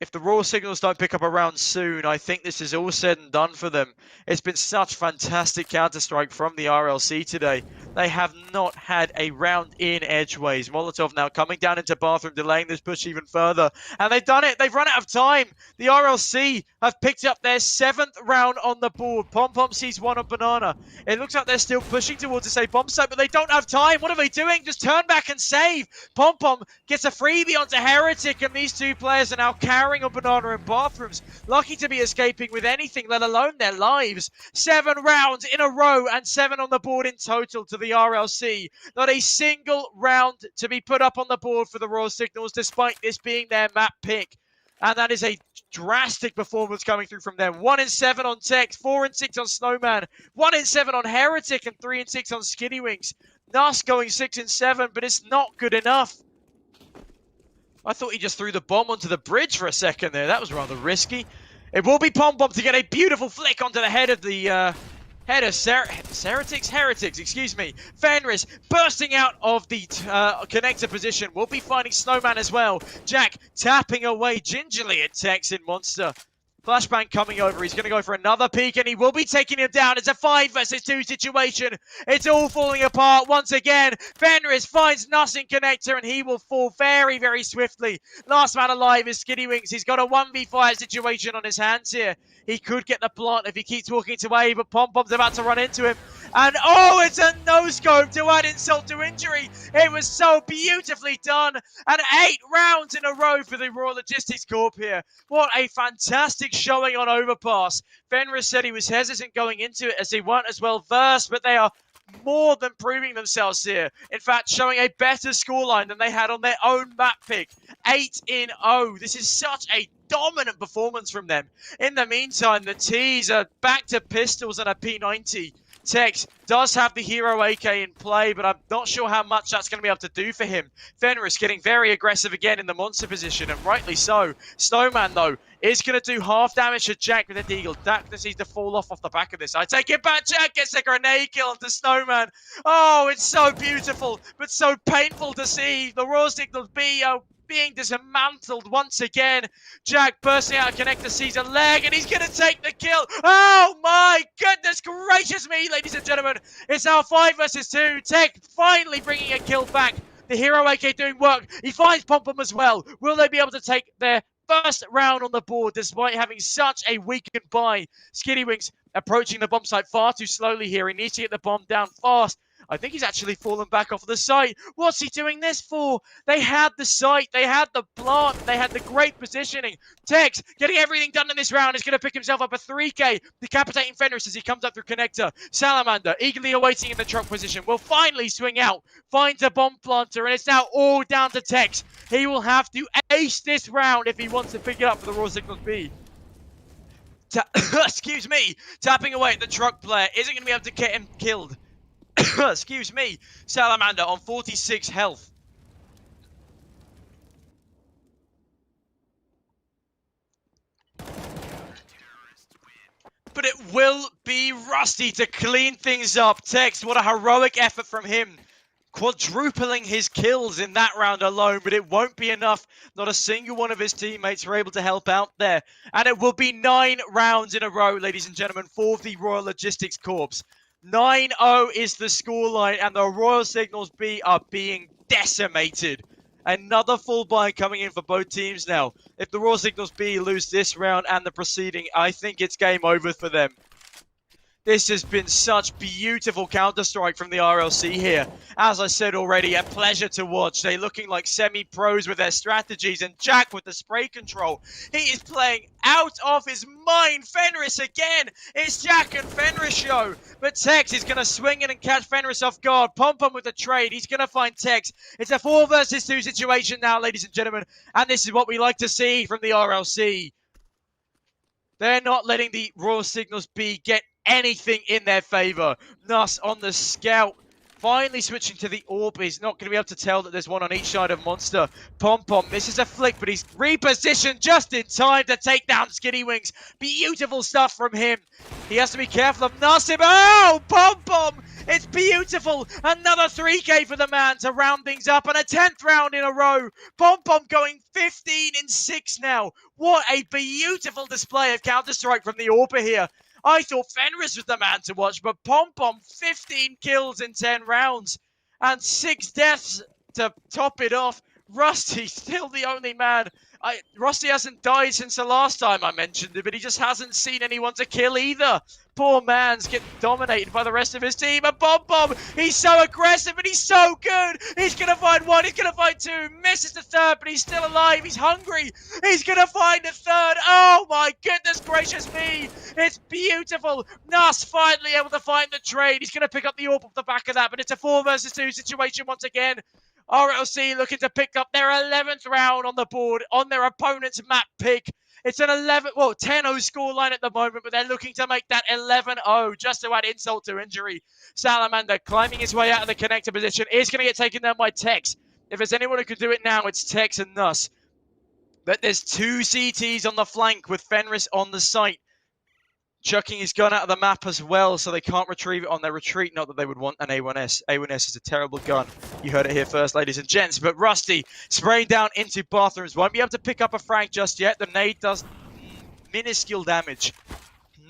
If the Royal Signals don't pick up a round soon, I think this is all said and done for them. It's been such fantastic Counter-Strike from the RLC today. They have not had a round in Edgeways. Molotov now coming down into bathroom, delaying this push even further. And they've done it. They've run out of time. The RLC have picked up their 7th round on the board. Pompom sees one on Banana. It looks like they're still pushing towards a bomb site, but they don't have time. What are they doing? Just turn back and save. Pompom gets a freebie onto Heretic, and these 2 players are now carrying on Banana in bathrooms. Lucky to be escaping with anything, let alone their lives. 7 rounds in a row and 7 on the board in total to the RLC. Not a single round to be put up on the board for the Royal Signals, despite this being their map pick. And that is a drastic performance coming through from them. 1-7 on Tex, 4-6 on Snowman, 1-7 on Heretic, and 3-6 on Skinnywinks. Nuss going 6-7, but it's not good enough. I thought he just threw the bomb onto the bridge for a second there. That was rather risky. It will be Pompom to get a beautiful flick onto the head of the Heretics, excuse me. Fenris bursting out of the connector position. Will be finding Snowman as well. Jack tapping away gingerly at Tex in Monster. Flashbang coming over. He's going to go for another peek, and he will be taking him down. It's a 5 versus 2 situation. It's all falling apart once again. Fenris finds Nuss in connector, and he will fall very, very swiftly. Last man alive is Skinnywinks. He's got a 1v5 situation on his hands here. He could get the plant if he keeps walking to A, but Pompom's about to run into him. And oh, it's a no-scope to add insult to injury. It was so beautifully done. And 8 rounds in a row for the Royal Logistics Corp here. What a fantastic showing on Overpass. Fenris said he was hesitant going into it as they weren't as well versed, but they are more than proving themselves here. In fact, showing a better scoreline than they had on their own map pick. 8-0. This is such a dominant performance from them. In the meantime, the T's are back to pistols and a P90. Tex does have the hero AK in play, but I'm not sure how much that's going to be able to do for him. Fenris getting very aggressive again in the monster position, and rightly so. Snowman, though, is going to do half damage to Jack with a deagle. Jack just needs to fall off the back of this. I take it back. Jack gets a grenade kill onto Snowman. Oh, it's so beautiful, but so painful to see. The Royal Signals being dismantled once again. Jack bursting out of connector, sees a leg, and he's going to take the kill. Oh my goodness gracious me, ladies and gentlemen. It's now 5 versus 2. Tech finally bringing a kill back. The hero AK doing work. He finds Pom Pom as well. Will they be able to take their first round on the board despite having such a weakened buy? Skiddy approaching the bomb site far too slowly here. He needs to get the bomb down fast. I think he's actually fallen back off the site. What's he doing this for? They had the site, they had the plant, they had the great positioning. Tex getting everything done in this round is going to pick himself up a 3K, decapitating Fenris as he comes up through connector. Salamander, eagerly awaiting in the truck position, will finally swing out, finds a bomb planter, and it's now all down to Tex. He will have to ace this round if he wants to pick it up for the Raw Signals B. Excuse me, tapping away at the truck player isn't going to be able to get him killed. Excuse me, Salamander on 46 health. But it will be Rusty to clean things up. Tex, what a heroic effort from him. Quadrupling his kills in that round alone, but it won't be enough. Not a single one of his teammates were able to help out there. And it will be 9 rounds in a row, ladies and gentlemen, for the Royal Logistics Corps. 9-0 is the scoreline, and the Royal Signals B are being decimated. Another full buy coming in for both teams now. If the Royal Signals B lose this round and the preceding, I think it's game over for them. This has been such beautiful Counter-Strike from the RLC here. As I said already, a pleasure to watch. They're looking like semi-pros with their strategies, and Jack with the spray control. He is playing out of his mind. Fenris again. It's Jack and Fenris show. But Tex is going to swing in and catch Fenris off guard. Pom Pom with the trade. He's going to find Tex. It's a 4 versus 2 situation now, ladies and gentlemen. And this is what we like to see from the RLC. They're not letting the Royal Signals B get anything in their favor. Nuss on the scout. Finally switching to the AWP. He's not going to be able to tell that there's one on each side of Monster. Pom Pom misses a flick, but he's repositioned just in time to take down Skiddy Wings. Beautiful stuff from him. He has to be careful of Nassim. Oh, Pom Pom! It's beautiful. Another 3K for the man to round things up, and a 10th round in a row. Pom Pom going 15-6 now. What a beautiful display of Counter-Strike from the AWPer here. I thought Fenris was the man to watch, but Pom Pom 15 kills in 10 rounds and 6 deaths to top it off. Rusty still the only man. Rusty hasn't died since the last time I mentioned it, but he just hasn't seen anyone to kill either. Poor man's getting dominated by the rest of his team. And Pom Pom, he's so aggressive and he's so good. He's going to find 1, he's going to find 2, misses the 3rd, but he's still alive. He's hungry. He's going to find a 3rd. Oh my goodness gracious me. It's beautiful. Nuss finally able to find the trade. He's going to pick up the AWP off the back of that, but it's a 4 versus 2 situation once again. RLC looking to pick up their 11th round on the board on their opponent's map pick. It's an 10-0 scoreline at the moment, but they're looking to make that 11-0 just to add insult to injury. Salamander climbing his way out of the connector position is going to get taken down by Tex. If there's anyone who can do it now, it's Tex and Nuss. But there's 2 CTs on the flank with Fenris on the site. Chucking his gun out of the map as well, so they can't retrieve it on their retreat. Not that they would want an A1S. A1S is a terrible gun. You heard it here first, ladies and gents. But Rusty spraying down into bathrooms. Won't be able to pick up a frag just yet. The nade does minuscule damage.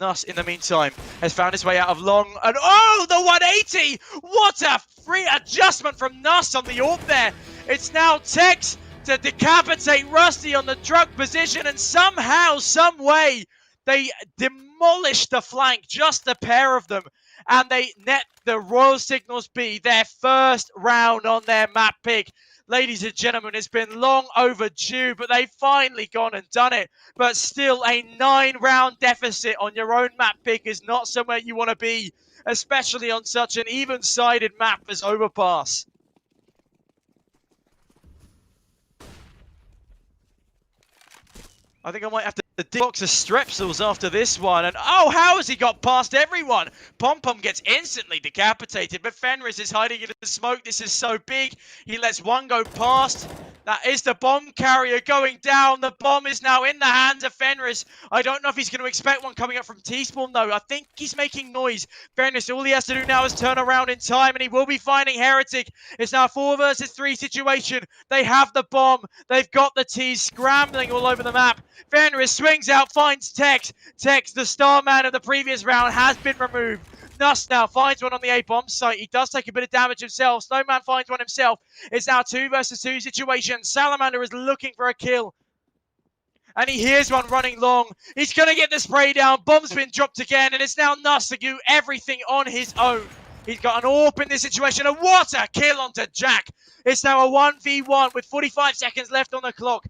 Nuss, in the meantime, has found his way out of long. And oh, the 180! What a free adjustment from Nuss on the AWP there. It's now Tex to decapitate Rusty on the truck position. And somehow, some way, they demolished the flank, just the pair of them. and they net the Royal Signals B their first round on their map pick. Ladies and gentlemen, it's been long overdue, but they've finally gone and done it. But still, a 9-round deficit on your own map pick is not somewhere you want to be, especially on such an even-sided map as Overpass. I think I might have to box of Strepsils after this one. And oh, how has he got past everyone? Pom Pom gets instantly decapitated, but Fenris is hiding in the smoke. This is so big. He lets one go past. That is the bomb carrier going down. The bomb is now in the hands of Fenris. I don't know if he's going to expect one coming up from T-Spawn, though. I think he's making noise. Fenris, all he has to do now is turn around in time, and he will be finding Heretic. It's now a 4 versus 3 situation. They have the bomb. They've got the T's scrambling all over the map. Fenris swings out, finds Tex. Tex, the star man of the previous round, has been removed. Nuss now finds one on the A-bomb site. He does take a bit of damage himself. Snowman finds one himself. It's now 2 versus 2 situation. Salamander is looking for a kill. And he hears one running long. He's going to get the spray down. Bomb's been dropped again. And it's now Nuss to do everything on his own. He's got an AWP in this situation. And what a kill onto Jack. It's now a 1v1 with 45 seconds left on the clock.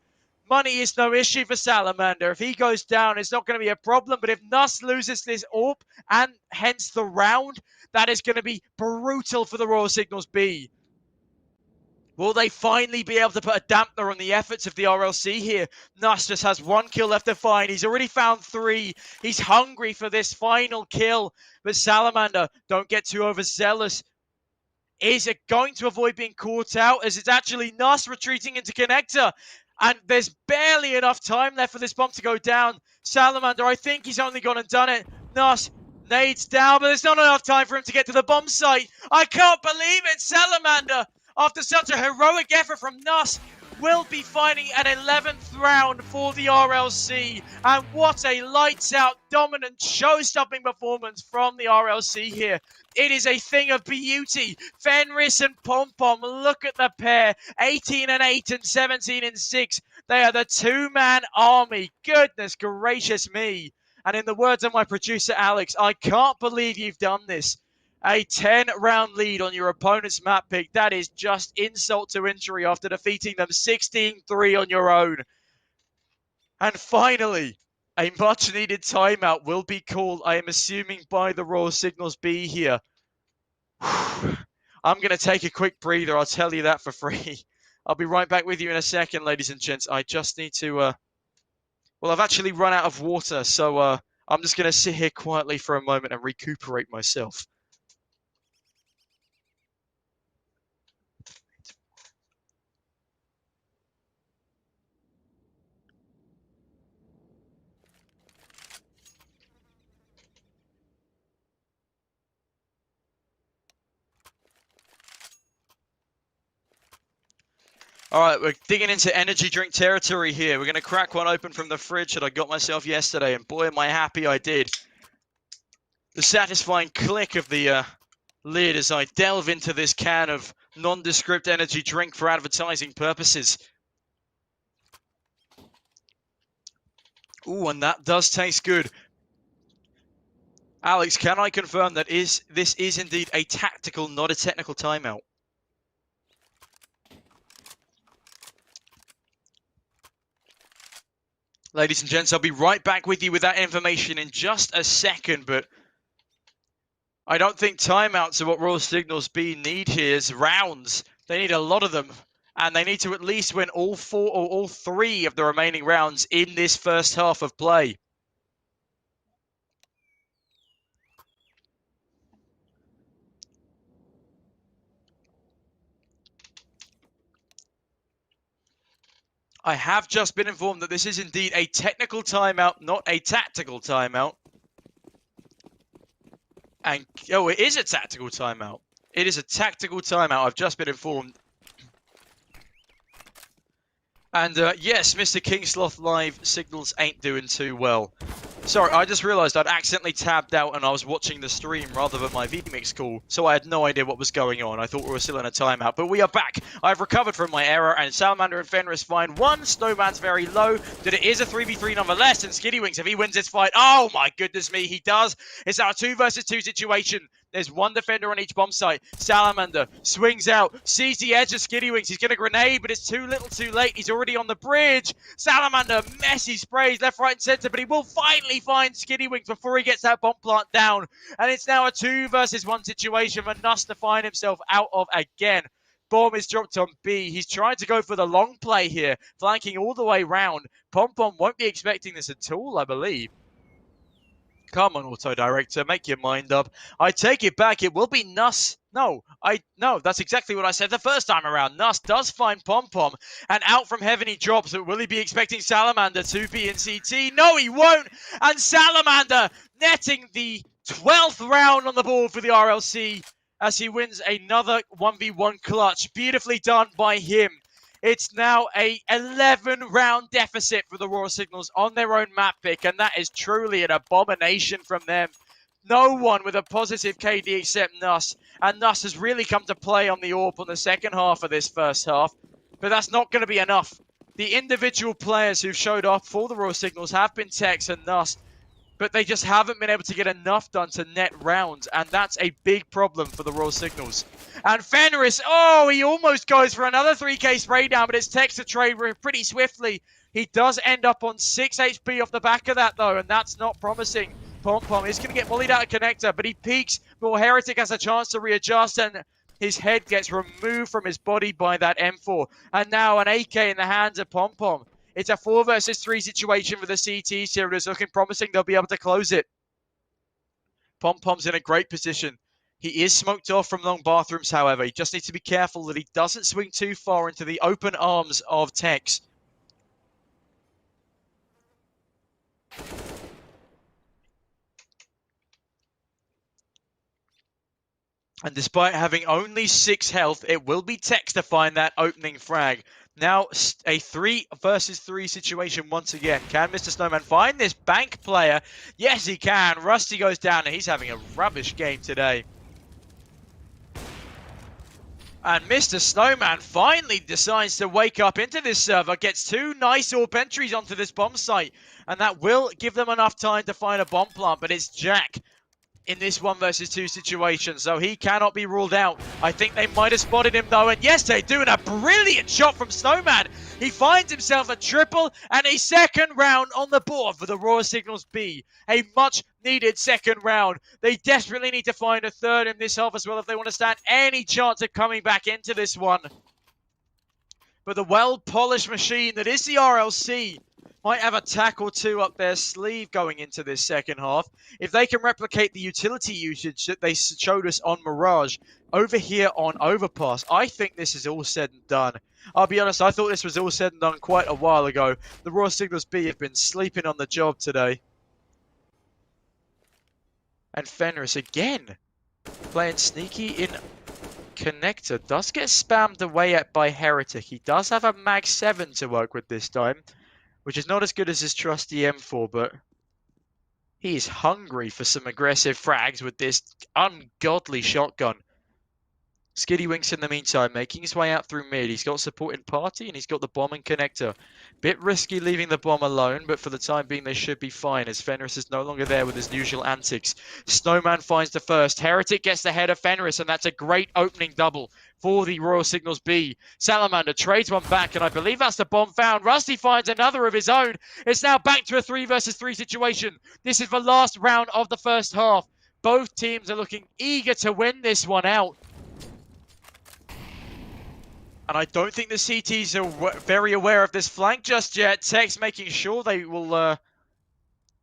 Money is no issue for Salamander. If he goes down, it's not going to be a problem. But if Nuss loses this AWP and hence the round, that is going to be brutal for the Royal Signals B. Will they finally be able to put a dampener on the efforts of the RLC here? Nuss just has 1 kill left to find. He's already found 3. He's hungry for this final kill. But Salamander, don't get too overzealous. Is it going to avoid being caught out as it's actually Nuss retreating into connector? And there's barely enough time left for this bomb to go down. Salamander, I think he's only gone and done it. Nuss nades down, but there's not enough time for him to get to the bomb site. I can't believe it. Salamander, after such a heroic effort from Nuss, will be finding an 11th round for the RLC. And what a lights-out, dominant, show-stopping performance from the RLC here. It is a thing of beauty. Fenris and Pom Pom, look at the pair. 18 and 8 and 17 and 6. They are the 2-man army. Goodness gracious me. And in the words of my producer, Alex, I can't believe you've done this. A 10-round lead on your opponent's map pick. That is just insult to injury after defeating them 16-3 on your own. And finally, a much-needed timeout will be called, I am assuming, by the Royal Signals B here. I'm going to take a quick breather, I'll tell you that for free. I'll be right back with you in a second, ladies and gents. I just need to... Well, I've actually run out of water, so I'm just going to sit here quietly for a moment and recuperate myself. All right, we're digging into energy drink territory here. We're going to crack one open from the fridge that I got myself yesterday, and boy, am I happy I did. The satisfying click of the lid as I delve into this can of nondescript energy drink for advertising purposes. Ooh, and that does taste good. Alex, can I confirm that this is indeed a tactical, not a technical timeout? Ladies and gents, I'll be right back with you with that information in just a second, but I don't think timeouts are what Royal Signals B need here is rounds. They need a lot of them, and they need to at least win all 4 or all 3 of the remaining rounds in this first half of play. I have just been informed that this is indeed a technical timeout, not a tactical timeout. And, oh, it is a tactical timeout. It is a tactical timeout. I've just been informed. And, yes, Mr. Kingsloth Live signals ain't doing too well. Sorry, I just realised I'd accidentally tabbed out and I was watching the stream rather than my vMix call, so I had no idea what was going on. I thought we were still in a timeout, but we are back. I've recovered from my error, and Salamander and Fenris find 1. Snowman's very low, but it is a 3v3 nonetheless, and Skiddy Wings, if he wins this fight, oh my goodness me, he does. It's our 2 versus 2 situation. There's one defender on each bomb site. Salamander swings out, sees the edge of Skiddywinks. He's going to grenade, but it's too little too late. He's already on the bridge. Salamander, messy sprays left, right, and center, but he will finally find Skiddywinks before he gets that bomb plant down. And it's now a 2 versus 1 situation for Nuss to find himself out of again. Bomb is dropped on B. He's trying to go for the long play here, flanking all the way round. Pom won't be expecting this at all, I believe. Come on, Auto Director, make your mind up. I take it back. It will be Nuss. No, that's exactly what I said the first time around. Nuss does find Pom and out from heaven he drops. But will he be expecting Salamander to be in CT? No, he won't. And Salamander netting the 12th round on the board for the RLC as he wins another 1v1 clutch. Beautifully done by him. It's now a 11-round deficit for the Royal Signals on their own map pick, and that is truly an abomination from them. No one with a positive KD except Nuss, and Nuss has really come to play on the AWP on the second half of this first half, but that's not going to be enough. The individual players who've showed up for the Royal Signals have been Tex and Nuss, but they just haven't been able to get enough done to net rounds, and that's a big problem for the Royal Signals. And Fenris, oh, he almost goes for another 3k spray down, but it's Tex to trade pretty swiftly. He does end up on 6 HP off the back of that, though, and that's not promising. Pom is going to get bullied out of connector, but he peeks, but Heretic has a chance to readjust, and his head gets removed from his body by that M4. And now an AK in the hands of Pom. It's a 4 versus 3 situation for the CT series. Looking promising. They'll be able to close it. Pom's in a great position. He is smoked off from long bathrooms, however. He just needs to be careful that he doesn't swing too far into the open arms of Tex. And despite having only 6 health, it will be Tex to find that opening frag. Now, a 3 versus 3 situation once again. Can Mr. Snowman find this bank player? Yes, he can. Rusty goes down, and he's having a rubbish game today. And Mr. Snowman finally decides to wake up into this server, gets 2 nice AWP entries onto this bomb site, and that will give them enough time to find a bomb plant, but it's Jack in this 1 versus 2 situation, so he cannot be ruled out. I think they might have spotted him though, and yes, they do, and a brilliant shot from Snowman. He finds himself a triple and a second round on the board for the Royal Signals B. A much needed second round. They desperately need to find a third in this half as well if they want to stand any chance of coming back into this one. But the well-polished machine that is the RLC might have a tack or 2 up their sleeve going into this second half. If they can replicate the utility usage that they showed us on Mirage over here on Overpass, I think this is all said and done. I'll be honest, I thought this was all said and done quite a while ago. The Royal Signals B have been sleeping on the job today. And Fenris again, playing sneaky in connector. Does get spammed away at by Heretic. He does have a Mag 7 to work with this time, which is not as good as his trusty M4, but he is hungry for some aggressive frags with this ungodly shotgun. Skiddywinks in the meantime, making his way out through mid. He's got support in party and he's got the bomb and connector. Bit risky leaving the bomb alone, but for the time being they should be fine as Fenris is no longer there with his usual antics. Snowman finds the first. Heretic gets the head of Fenris, and that's a great opening double for the Royal Signals B. Salamander trades one back, and I believe that's the bomb found. Rusty finds another of his own. It's now back to a 3 versus 3 situation. This is the last round of the first half. Both teams are looking eager to win this one out. And I don't think the CTs are very aware of this flank just yet. Tex making sure they will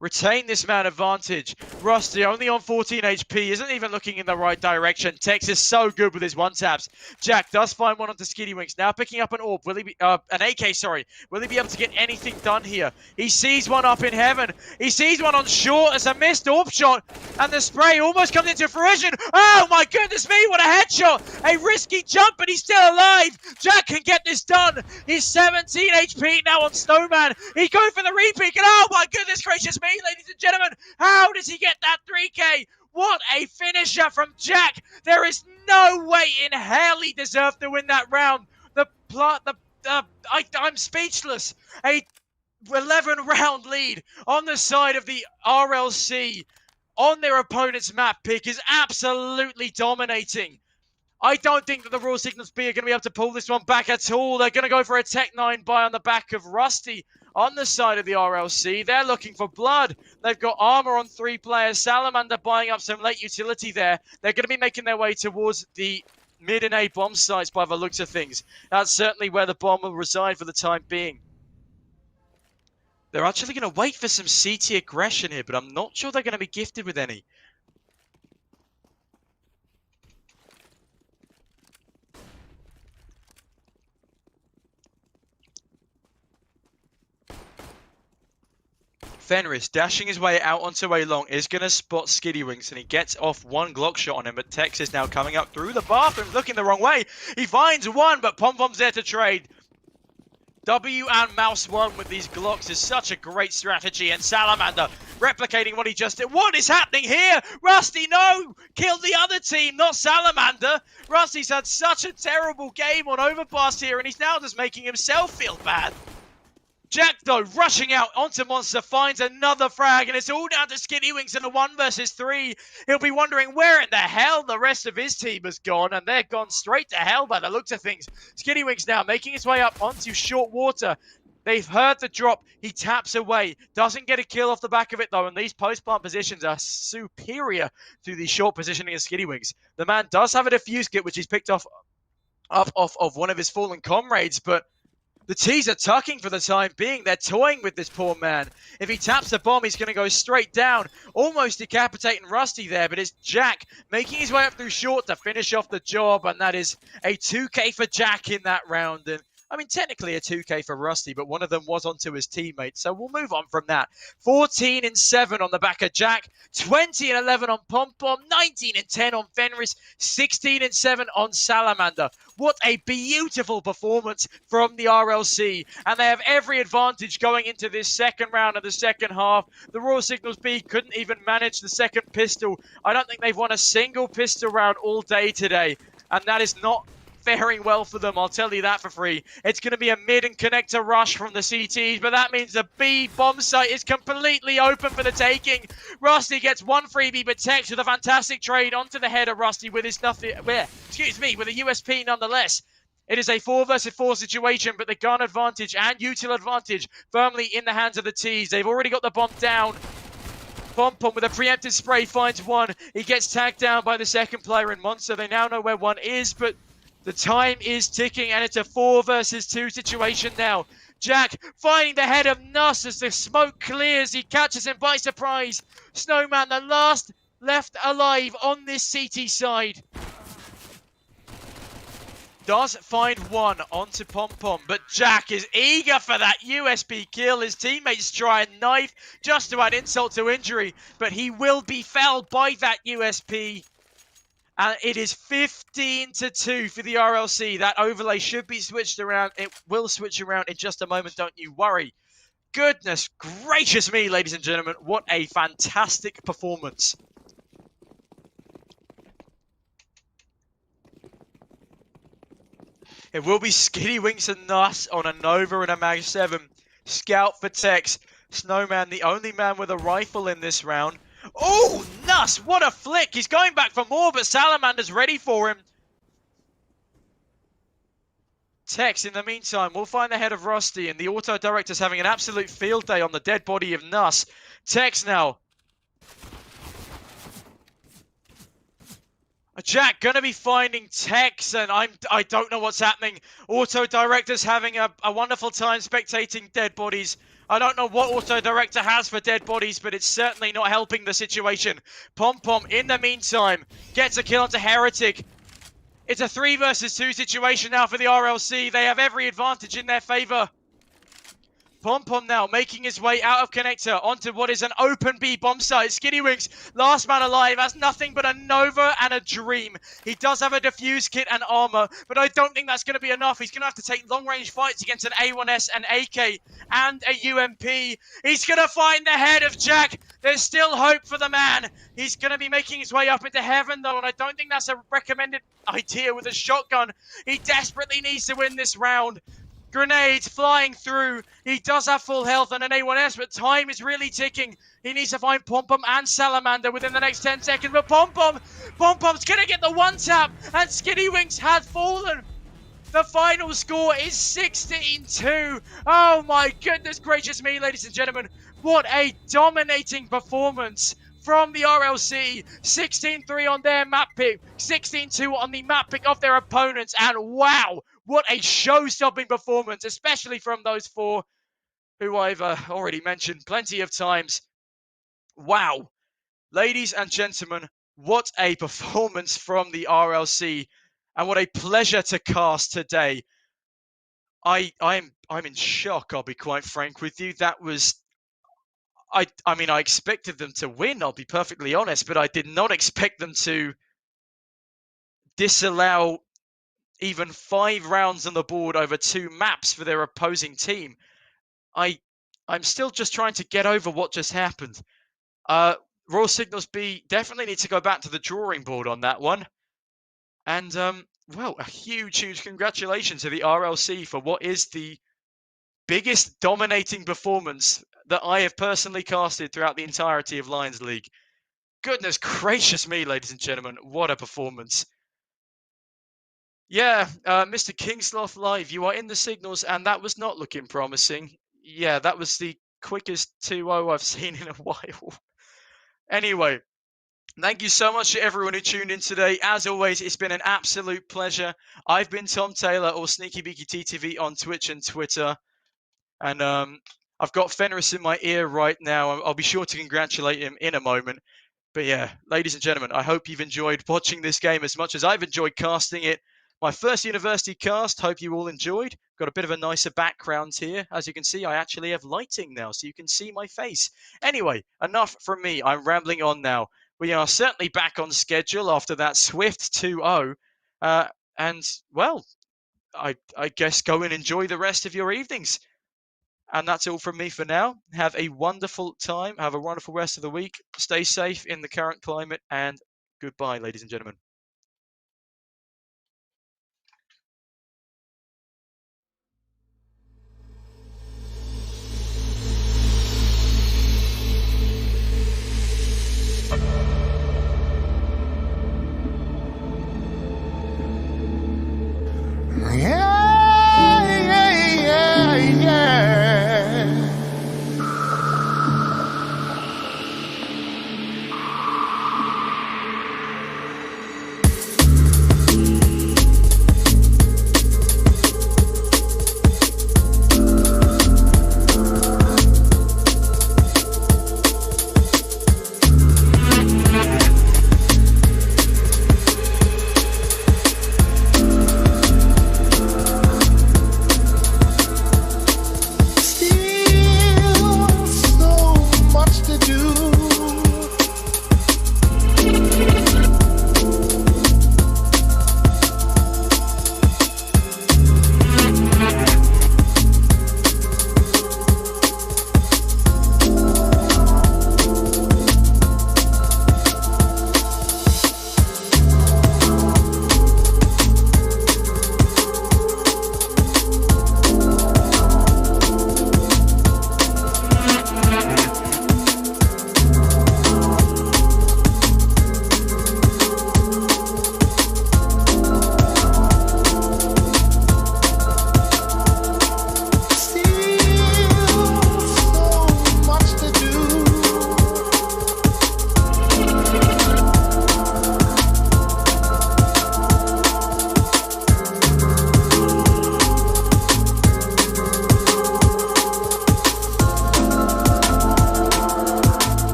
retain this man advantage. Rusty only on 14 HP, isn't even looking in the right direction. Tex is so good with his one-taps. Jack does find one onto Skiddywinks. Now picking up an AWP. Will he be, an AK, sorry. Will he be able to get anything done here? He sees one up in heaven. He sees one on short. It's a missed AWP shot. And the spray almost comes into fruition. Oh my goodness me, what a headshot. A risky jump, but he's still alive. Jack can get this done. He's 17 HP now on Snowman. He's going for the repeat. And oh my goodness gracious me, ladies and gentlemen, how does he get that 3k? What a finisher from Jack. There is no way in hell he deserved to win that round. I'm speechless. A 11 round lead on the side of the RLC. on their opponent's map pick is absolutely dominating. I don't think that the Raw Signals B are going to be able to pull this one back at all. They're going to go for a Tech-9 buy on the back of Rusty on the side of the RLC. They're looking for blood. They've got armor on 3 players. Salamander buying up some late utility there. They're going to be making their way towards the mid and A bomb sites by the looks of things. That's certainly where the bomb will reside for the time being. They're actually going to wait for some CT aggression here, but I'm not sure they're going to be gifted with any. Fenris dashing his way out onto A long is going to spot Skiddywinks, and he gets off one Glock shot on him, but Tex is now coming up through the bathroom looking the wrong way. He finds one, but Pom Pom's there to trade. W and Mouse 1 with these Glocks is such a great strategy, and Salamander replicating what he just did. What is happening here? Rusty, no! Killed the other team, not Salamander. Rusty's had such a terrible game on Overpass here, and he's now just making himself feel bad. Jack, though, rushing out onto Monster, finds another frag, and it's all down to Skiddywinks in a 1 versus 3. He'll be wondering where in the hell the rest of his team has gone, and they're gone straight to hell by the looks of things. Skiddywinks now making his way up onto short water. They've heard the drop. He taps away. Doesn't get a kill off the back of it, though, and these post-plant positions are superior to the short positioning of Skiddywinks. The man does have a defuse kit, which he's picked off of one of his fallen comrades, but the T's are tucking for the time being. They're toying with this poor man. If he taps the bomb, he's going to go straight down. Almost decapitating Rusty there, but it's Jack making his way up through short to finish off the job, and that is a 2K for Jack in that round. And I mean, technically a 2K for Rusty, but one of them was onto his teammate, so we'll move on from that. 14-7 on the back of Jack, 20-11 on Pom Pom, 19-10 on Fenris, 16-7 on Salamander. What a beautiful performance from the RLC, and they have every advantage going into this second round of the second half. The Raw Signals B couldn't even manage the second pistol. I don't think they've won a single pistol round all day today, and that is not faring well for them, I'll tell you that for free. It's going to be a mid and connector rush from the CTs, but that means the B bomb site is completely open for the taking. Rusty gets one freebie, but Tex with a fantastic trade onto the head of Rusty with his with a USP nonetheless. It is a 4 versus 4 situation, but the gun advantage and util advantage firmly in the hands of the T's. They've already got the bomb down. Pom Pom with a preemptive spray finds one. He gets tagged down by the second player in Monster. They now know where one is, but the time is ticking, and it's a 4 versus 2 situation now. Jack finding the head of Nuss as the smoke clears. He catches him by surprise. Snowman, the last left alive on this CT side, does find one onto Pom Pom, but Jack is eager for that USB kill. His teammates try and knife just to add insult to injury, but he will be felled by that USP. And it is 15-2 for the RLC. That overlay should be switched around. It will switch around in just a moment, don't you worry. Goodness gracious me, ladies and gentlemen. What a fantastic performance. It will be Skiddywinks and Nuss on a Nova and a Mag 7. Scout for Tex. Snowman, the only man with a rifle in this round. Oh, Nuss, what a flick. He's going back for more, but Salamander's ready for him. Tex, in the meantime, will find the head of Rusty, and the auto director's having an absolute field day on the dead body of Nuss. Tex now. Jack gonna be finding Tex, and I don't know what's happening. Auto director's having a wonderful time spectating dead bodies. I don't know what Auto Director has for dead bodies, but it's certainly not helping the situation. Pom Pom, in the meantime, gets a kill onto Heretic. It's a 3 versus 2 situation now for the RLC. They have every advantage in their favor. Pom Pom now making his way out of connector onto what is an open B bomb site. Skiddywinks, last man alive, has nothing but a Nova and a Dream. He does have a defuse kit and armor, but I don't think that's going to be enough. He's going to have to take long range fights against an A1S, an AK, and a UMP. He's going to find the head of Jack. There's still hope for the man. He's going to be making his way up into heaven, though, and I don't think that's a recommended idea with a shotgun. He desperately needs to win this round. Grenades flying through. He does have full health and an A1S, but time is really ticking. He needs to find Pom Pom and Salamander within the next 10 seconds. But Pom Pom's going to get the one tap, and Skinny Wings has fallen. The final score is 16-2. Oh my goodness gracious me, ladies and gentlemen. What a dominating performance from the RLC. 16-3 on their map pick, 16-2 on the map pick of their opponents. And wow, what a show-stopping performance, especially from those four who I've already mentioned plenty of times. Wow. Ladies and gentlemen, what a performance from the RLC. And what a pleasure to cast today. I'm in shock, I'll be quite frank with you. That was I mean, I expected them to win, I'll be perfectly honest, but I did not expect them to disallow even 5 rounds on the board over 2 maps for their opposing team. I'm still just trying to get over what just happened. Royal Signals B definitely need to go back to the drawing board on that one. And, well, a huge congratulations to the RLC for what is the biggest dominating performance that I have personally casted throughout the entirety of Lions League. Goodness gracious me, ladies and gentlemen, what a performance. Yeah, Mr. Kingsloth Live, you are in the signals, and that was not looking promising. Yeah, that was the quickest 2-0 I've seen in a while. Anyway, thank you so much to everyone who tuned in today. As always, it's been an absolute pleasure. I've been Tom Taylor, or Sneaky Beaky TTV on Twitch and Twitter. And I've got Fenris in my ear right now. I'll be sure to congratulate him in a moment. But yeah, ladies and gentlemen, I hope you've enjoyed watching this game as much as I've enjoyed casting it. My first university cast, hope you all enjoyed. Got a bit of a nicer background here. As you can see, I actually have lighting now, so you can see my face. Anyway, enough from me. I'm rambling on now. We are certainly back on schedule after that swift 2-0. And, well, I guess go and enjoy the rest of your evenings. And that's all from me for now. Have a wonderful time. Have a wonderful rest of the week. Stay safe in the current climate. And goodbye, ladies and gentlemen. Yeah.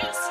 Just